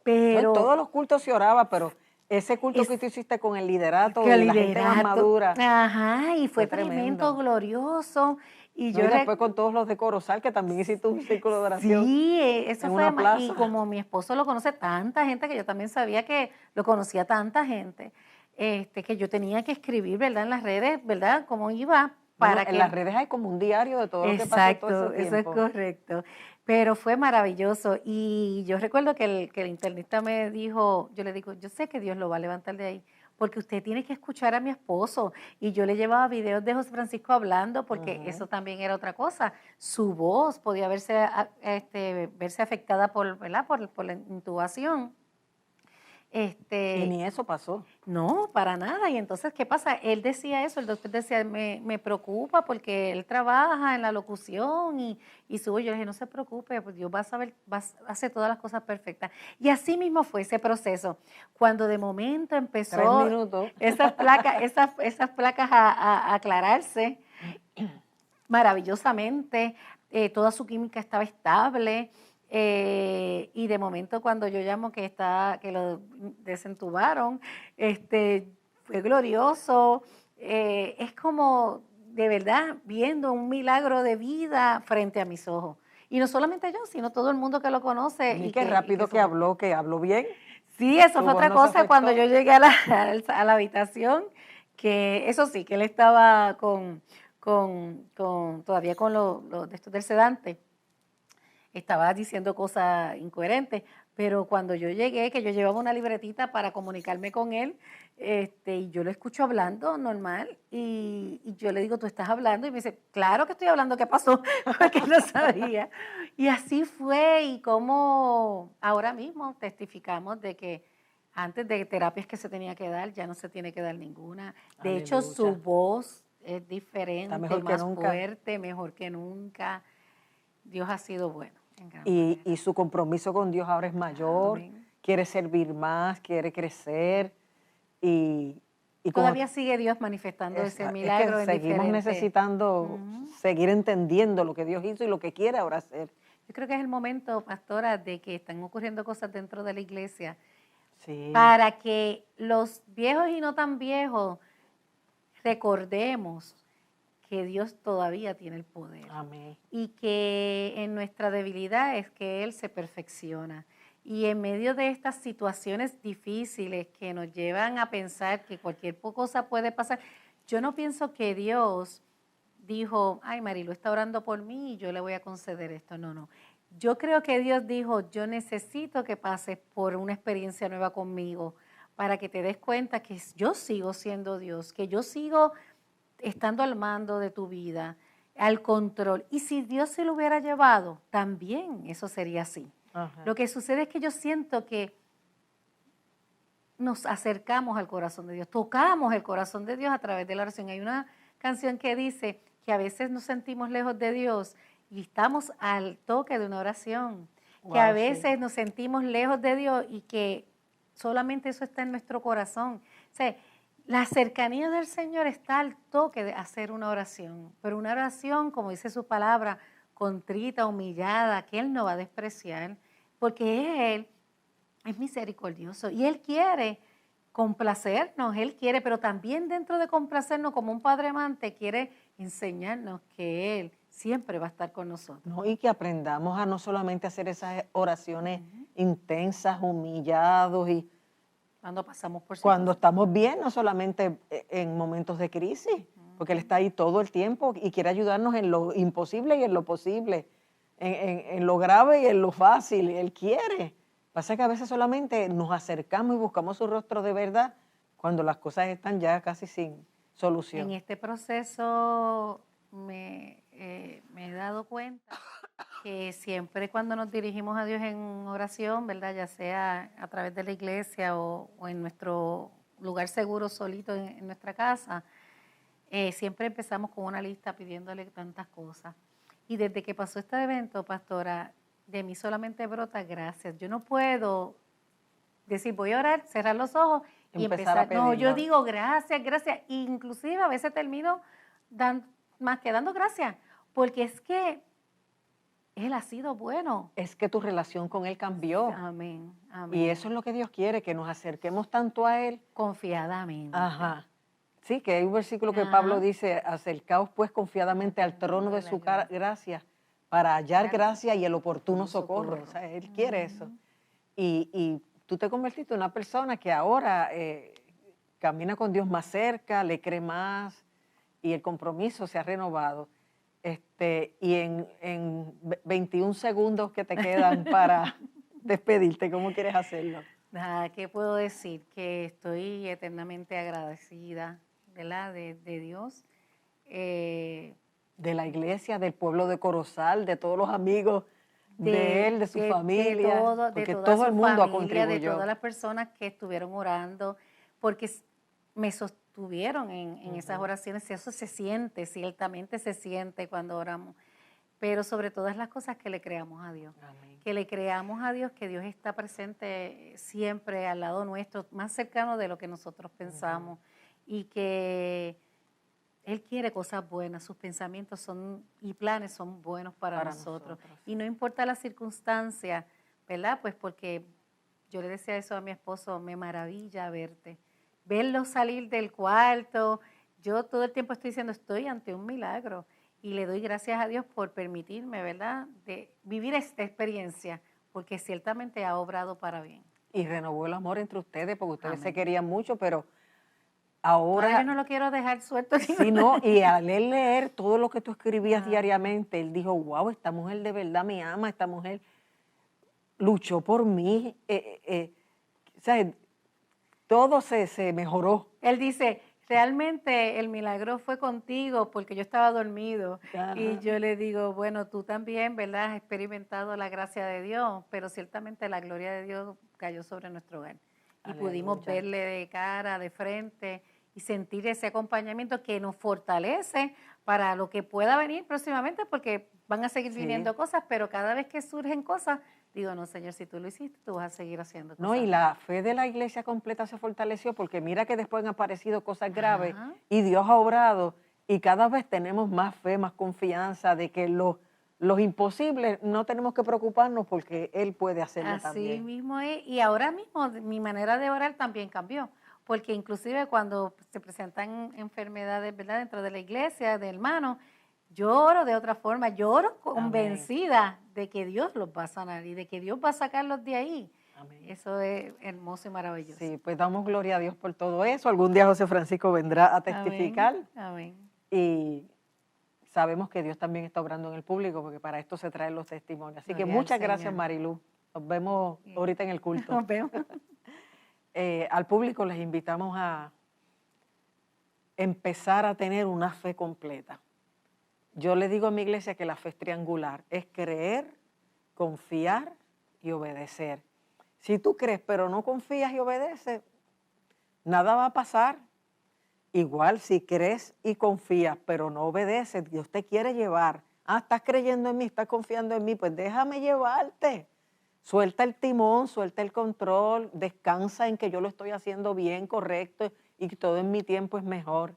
pero... No, en todos los cultos se oraba, pero ese culto que tú hiciste con el liderato y la gente más madura. Ajá, y fue tremendo, glorioso. Y después con todos los de Corozal, que también hiciste un círculo de oración. Sí, eso fue. Y como mi esposo lo conoce tanta gente, que yo también sabía que lo conocía tanta gente, que yo tenía que escribir, ¿verdad?, en las redes, ¿verdad?, cómo iba. En las redes hay como un diario de todo lo que pasó todo ese tiempo. Eso es correcto. Pero fue maravilloso. Y yo recuerdo que el internista me dijo, yo le digo, yo sé que Dios lo va a levantar de ahí, porque usted tiene que escuchar a mi esposo. Y yo le llevaba videos de José Francisco hablando, porque eso también era otra cosa. Su voz podía verse afectada ¿verdad?, por la intubación. Y ni eso pasó. No, para nada. Y entonces, ¿qué pasa? Él decía eso, el doctor decía, me preocupa porque él trabaja en la locución y sube. Yo le dije, no se preocupe, pues Dios va a hacer todas las cosas perfectas. Y así mismo fue ese proceso. Cuando de momento empezó 3 minutos. esas placas a aclararse maravillosamente, toda su química estaba estable. Y de momento cuando yo llamo que lo desentubaron, fue glorioso. Es como de verdad viendo un milagro de vida frente a mis ojos. Y no solamente yo, sino todo el mundo que lo conoce. Y qué rápido que habló bien. Sí, eso fue otra cosa cuando yo llegué a la habitación, que eso sí, que él estaba todavía con de estos del sedante. Estaba diciendo cosas incoherentes, pero cuando yo llegué, que yo llevaba una libretita para comunicarme con él, y yo lo escucho hablando normal, y yo le digo, ¿tú estás hablando? Y me dice, claro que estoy hablando, ¿qué pasó? Porque no sabía. Y así fue, y como ahora mismo testificamos de que antes de terapias que se tenía que dar, ya no se tiene que dar ninguna. De hecho, su voz es diferente, más fuerte, mejor que nunca. Dios ha sido bueno. Y su compromiso con Dios ahora es mayor. Amén. Quiere servir más, quiere crecer. Y Y todavía sigue Dios manifestando ese milagro. Es que seguimos necesitando seguir entendiendo lo que Dios hizo y lo que quiere ahora hacer. Yo creo que es el momento, pastora, de que están ocurriendo cosas dentro de la iglesia Sí. para que los viejos y no tan viejos recordemos que Dios todavía tiene el poder. Amén. Y que en nuestra debilidad es que Él se perfecciona. Y en medio de estas situaciones difíciles que nos llevan a pensar que cualquier cosa puede pasar, yo no pienso que Dios dijo, ay, Marilu está orando por mí y yo le voy a conceder esto. No, no. Yo creo que Dios dijo, yo necesito que pases por una experiencia nueva conmigo para que te des cuenta que yo sigo siendo Dios, que yo sigo estando al mando de tu vida, al control. Y si Dios se lo hubiera llevado, también eso sería así. Ajá. Lo que sucede es que yo siento que nos acercamos al corazón de Dios, tocamos el corazón de Dios a través de la oración. Hay una canción que dice que a veces nos sentimos lejos de Dios y estamos al toque de una oración, que a veces nos sentimos lejos de Dios y que solamente eso está en nuestro corazón. O sea, la cercanía del Señor está al toque de hacer una oración, pero una oración, como dice su palabra, contrita, humillada, que Él no va a despreciar, porque Él es misericordioso y Él quiere complacernos, Él quiere, pero también dentro de complacernos como un padre amante, quiere enseñarnos que Él siempre va a estar con nosotros. No, y que aprendamos a no solamente hacer esas oraciones intensas, humillados y cuando pasamos por cuando estamos bien, no solamente en momentos de crisis, porque Él está ahí todo el tiempo y quiere ayudarnos en lo imposible y en lo posible, en lo grave y en lo fácil, Él quiere. Pasa que a veces solamente nos acercamos y buscamos su rostro de verdad cuando las cosas están ya casi sin solución. En este proceso me he dado cuenta que siempre cuando nos dirigimos a Dios en oración, ¿verdad? Ya sea a través de la iglesia o en nuestro lugar seguro solito en nuestra casa, siempre empezamos con una lista pidiéndole tantas cosas. Y desde que pasó este evento, pastora, de mí solamente brota gracias. Yo no puedo decir voy a orar, cerrar los ojos y empezar. No, yo digo gracias, gracias. Inclusive a veces termino más que dando gracias, porque es que Él ha sido bueno. Es que tu relación con Él cambió. Amén, amén. Y eso es lo que Dios quiere, que nos acerquemos tanto a Él. Confiadamente. Ajá. Sí, que hay un versículo que Pablo dice, acercaos pues confiadamente al trono de su gracia para hallar gracia y el oportuno socorro. O sea, Él quiere eso. Y tú te convertiste en una persona que ahora camina con Dios más cerca, le cree más y el compromiso se ha renovado. Y en 21 segundos que te quedan para despedirte, ¿cómo quieres hacerlo? Nada, ¿qué puedo decir? Que estoy eternamente agradecida, ¿verdad? De Dios. De la iglesia, del pueblo de Corozal, de todos los amigos de él, de su familia, porque todo el mundo ha contribuido. De todas las personas que estuvieron orando, porque me sostuvieron en esas oraciones, y eso se siente, ciertamente se siente cuando oramos, pero sobre todas las cosas que le creamos a Dios. Amén. Que le creamos a Dios, que Dios está presente siempre al lado nuestro, más cercano de lo que nosotros pensamos, y que Él quiere cosas buenas, sus pensamientos y planes son buenos para nosotros. Y no importa la circunstancia, ¿verdad? Pues porque yo le decía eso a mi esposo, me maravilla verte. Verlo salir del cuarto, yo todo el tiempo estoy diciendo, estoy ante un milagro. Y le doy gracias a Dios por permitirme, ¿verdad?, de vivir esta experiencia, porque ciertamente ha obrado para bien. Y renovó el amor entre ustedes, porque ustedes se querían mucho, pero ahora yo no lo quiero dejar suelto. Sí, no, y al él leer todo lo que tú escribías diariamente, él dijo, wow, esta mujer de verdad me ama, esta mujer luchó por mí. O sea, todo se mejoró. Él dice, realmente el milagro fue contigo porque yo estaba dormido. Ajá. Y yo le digo, bueno, tú también, ¿verdad? Has experimentado la gracia de Dios, pero ciertamente la gloria de Dios cayó sobre nuestro hogar. Y pudimos verle de cara, de frente y sentir ese acompañamiento que nos fortalece para lo que pueda venir próximamente, porque van a seguir viniendo cosas, pero cada vez que surgen cosas, digo, no, Señor, si tú lo hiciste, tú vas a seguir haciendo cosas. No, y la fe de la iglesia completa se fortaleció porque mira que después han aparecido cosas graves Ajá. y Dios ha obrado y cada vez tenemos más fe, más confianza de que los imposibles no tenemos que preocuparnos porque Él puede hacerlo Así también. mismo es. Y ahora mismo mi manera de orar también cambió, porque inclusive cuando se presentan enfermedades, ¿verdad? Dentro de la iglesia, de hermanos, yo oro de otra forma, yo oro convencida de que Dios los va a sanar y de que Dios va a sacarlos de ahí. Amén. Eso es hermoso y maravilloso. Sí, pues damos gloria a Dios por todo eso. Algún día José Francisco vendrá a testificar Amén. y sabemos que Dios también está obrando en el público porque para esto se traen los testimonios. Así que Gloria al muchas gracias, Señor. Marilu. Nos vemos ahorita en el culto. Nos vemos. Al público les invitamos a empezar a tener una fe completa. Yo le digo a mi iglesia que la fe es triangular, es creer, confiar y obedecer. Si tú crees pero no confías y obedeces, nada va a pasar. Igual si crees y confías pero no obedeces, Dios te quiere llevar. Ah, estás creyendo en mí, estás confiando en mí, pues déjame llevarte. Suelta el timón, suelta el control, descansa en que yo lo estoy haciendo bien, correcto y que todo en mi tiempo es mejor.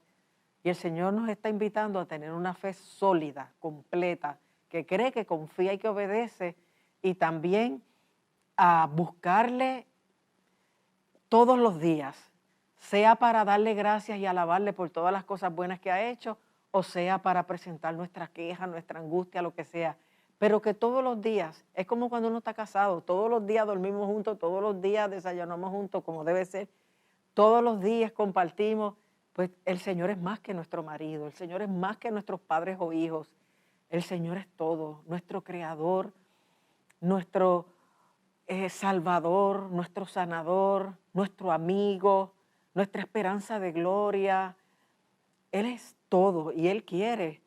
Y el Señor nos está invitando a tener una fe sólida, completa, que cree, que confía y que obedece, y también a buscarle todos los días, sea para darle gracias y alabarle por todas las cosas buenas que ha hecho, o sea para presentar nuestra queja, nuestra angustia, lo que sea. Pero que todos los días, es como cuando uno está casado, todos los días dormimos juntos, todos los días desayunamos juntos, como debe ser, todos los días compartimos. Pues el Señor es más que nuestro marido, el Señor es más que nuestros padres o hijos, el Señor es todo, nuestro creador, nuestro salvador, nuestro sanador, nuestro amigo, nuestra esperanza de gloria. Él es todo y Él quiere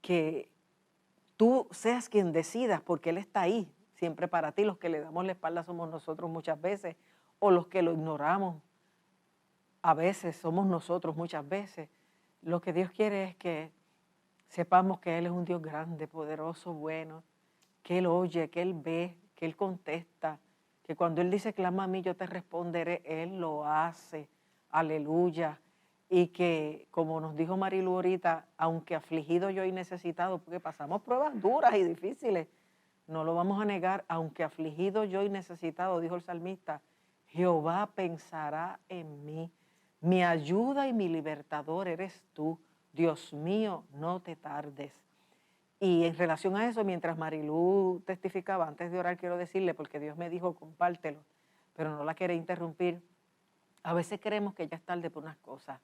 que tú seas quien decidas porque Él está ahí siempre para ti. Los que le damos la espalda somos nosotros muchas veces o los que lo ignoramos. A veces somos nosotros, muchas veces. Lo que Dios quiere es que sepamos que Él es un Dios grande, poderoso, bueno, que Él oye, que Él ve, que Él contesta, que cuando Él dice, clama a mí, yo te responderé, Él lo hace. Aleluya. Y que, como nos dijo Marilu ahorita, aunque afligido yo y necesitado, porque pasamos pruebas duras y difíciles, no lo vamos a negar, aunque afligido yo y necesitado, dijo el salmista, Jehová pensará en mí. Mi ayuda y mi libertador eres tú. Dios mío, no te tardes. Y en relación a eso, mientras Marilu testificaba, antes de orar quiero decirle, porque Dios me dijo, compártelo, pero no la quería interrumpir. A veces creemos que ya es tarde por unas cosas,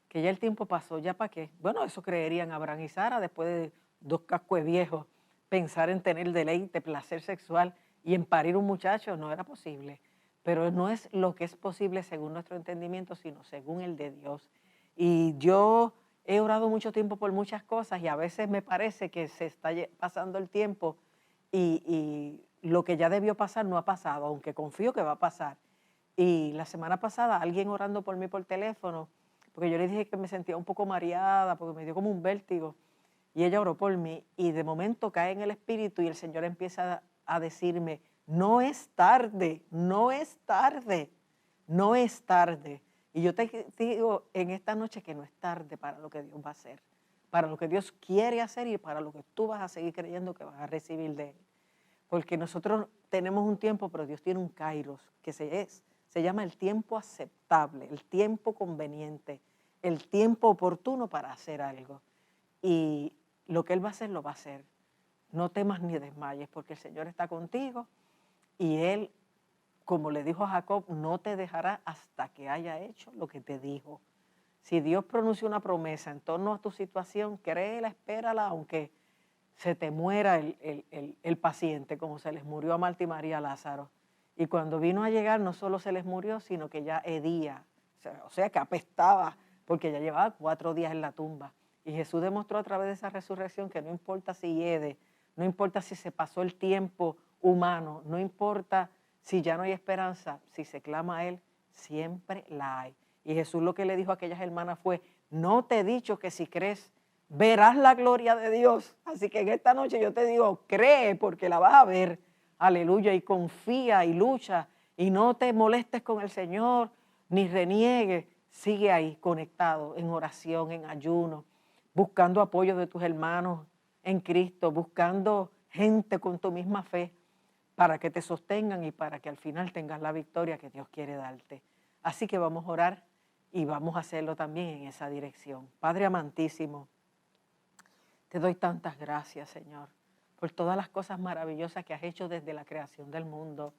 que ya el tiempo pasó, ¿ya para qué? Bueno, eso creerían Abraham y Sara después de 2 cascos viejos. Pensar en tener deleite, placer sexual y en parir un muchacho no era posible. Pero no es lo que es posible según nuestro entendimiento, sino según el de Dios. Y yo he orado mucho tiempo por muchas cosas y a veces me parece que se está pasando el tiempo y lo que ya debió pasar no ha pasado, aunque confío que va a pasar. Y la semana pasada alguien orando por mí por teléfono, porque yo le dije que me sentía un poco mareada, porque me dio como un vértigo, y ella oró por mí y de momento cae en el espíritu y el Señor empieza a decirme, no es tarde, no es tarde, no es tarde. Y yo te digo en esta noche que no es tarde para lo que Dios va a hacer, para lo que Dios quiere hacer y para lo que tú vas a seguir creyendo que vas a recibir de Él. Porque nosotros tenemos un tiempo, pero Dios tiene un kairos, que se llama el tiempo aceptable, el tiempo conveniente, el tiempo oportuno para hacer algo. Y lo que Él va a hacer, lo va a hacer. No temas ni desmayes, porque el Señor está contigo y Él, como le dijo a Jacob, no te dejará hasta que haya hecho lo que te dijo. Si Dios pronuncia una promesa en torno a tu situación, créela, espérala, aunque se te muera el paciente, como se les murió a Marta y María a Lázaro. Y cuando vino a llegar, no solo se les murió, sino que ya hedía, o sea que apestaba, porque ya llevaba 4 días en la tumba. Y Jesús demostró a través de esa resurrección que no importa si hiede, no importa si se pasó el tiempo humano, no importa si ya no hay esperanza, si se clama a Él, siempre la hay. Y Jesús lo que le dijo a aquellas hermanas fue, no te he dicho que si crees, verás la gloria de Dios. Así que en esta noche yo te digo, cree porque la vas a ver. aleluya, y confía y lucha y no te molestes con el Señor, ni reniegues. Sigue ahí conectado en oración, en ayuno, buscando apoyo de tus hermanos en Cristo, buscando gente con tu misma fe para que te sostengan y para que al final tengas la victoria que Dios quiere darte. Así que vamos a orar y vamos a hacerlo también en esa dirección. Padre amantísimo, te doy tantas gracias, Señor, por todas las cosas maravillosas que has hecho desde la creación del mundo,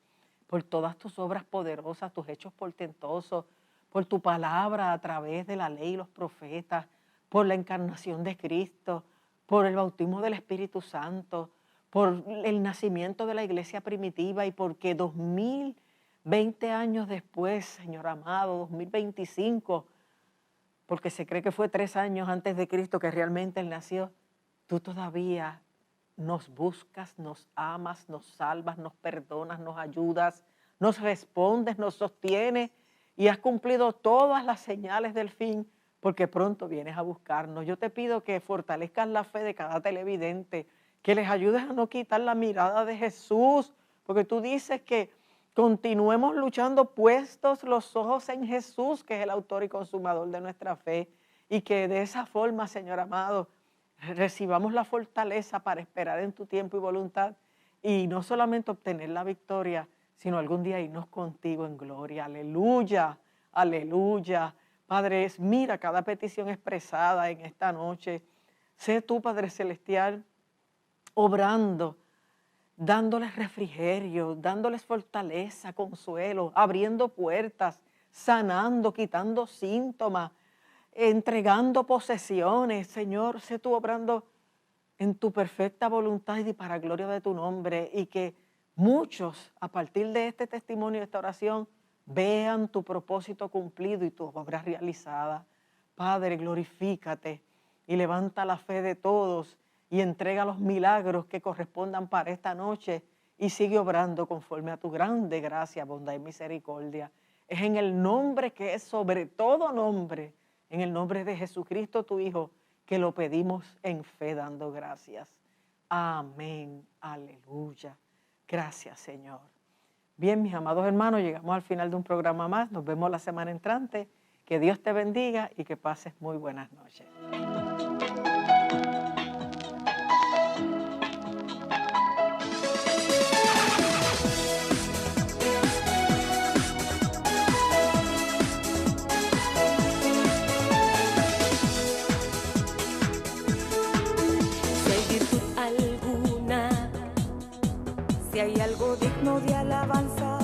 por todas tus obras poderosas, tus hechos portentosos, por tu palabra a través de la ley y los profetas, por la encarnación de Cristo, por el bautismo del Espíritu Santo, por el nacimiento de la iglesia primitiva y porque 2020 años después, Señor amado, 2025, porque se cree que fue 3 años antes de Cristo que realmente Él nació, tú todavía nos buscas, nos amas, nos salvas, nos perdonas, nos ayudas, nos respondes, nos sostienes y has cumplido todas las señales del fin porque pronto vienes a buscarnos. Yo te pido que fortalezcas la fe de cada televidente, que les ayudes a no quitar la mirada de Jesús, porque tú dices que continuemos luchando puestos los ojos en Jesús, que es el autor y consumador de nuestra fe, y que de esa forma, Señor amado, recibamos la fortaleza para esperar en tu tiempo y voluntad y no solamente obtener la victoria, sino algún día irnos contigo en gloria. Aleluya, aleluya. Padre, mira cada petición expresada en esta noche. Sé tú, Padre Celestial, obrando, dándoles refrigerio, dándoles fortaleza, consuelo, abriendo puertas, sanando, quitando síntomas, entregando posesiones. Señor, sé tú obrando en tu perfecta voluntad y para gloria de tu nombre, y que muchos a partir de este testimonio, de esta oración, vean tu propósito cumplido y tu obra realizada. Padre, glorifícate y levanta la fe de todos y entrega los milagros que correspondan para esta noche y sigue obrando conforme a tu grande gracia, bondad y misericordia. Es en el nombre que es sobre todo nombre, en el nombre de Jesucristo, tu Hijo, que lo pedimos en fe dando gracias. Amén. Aleluya. Gracias, Señor. Bien, mis amados hermanos, llegamos al final de un programa más. Nos vemos la semana entrante. Que Dios te bendiga y que pases muy buenas noches. Si hay algo digno de alabanza,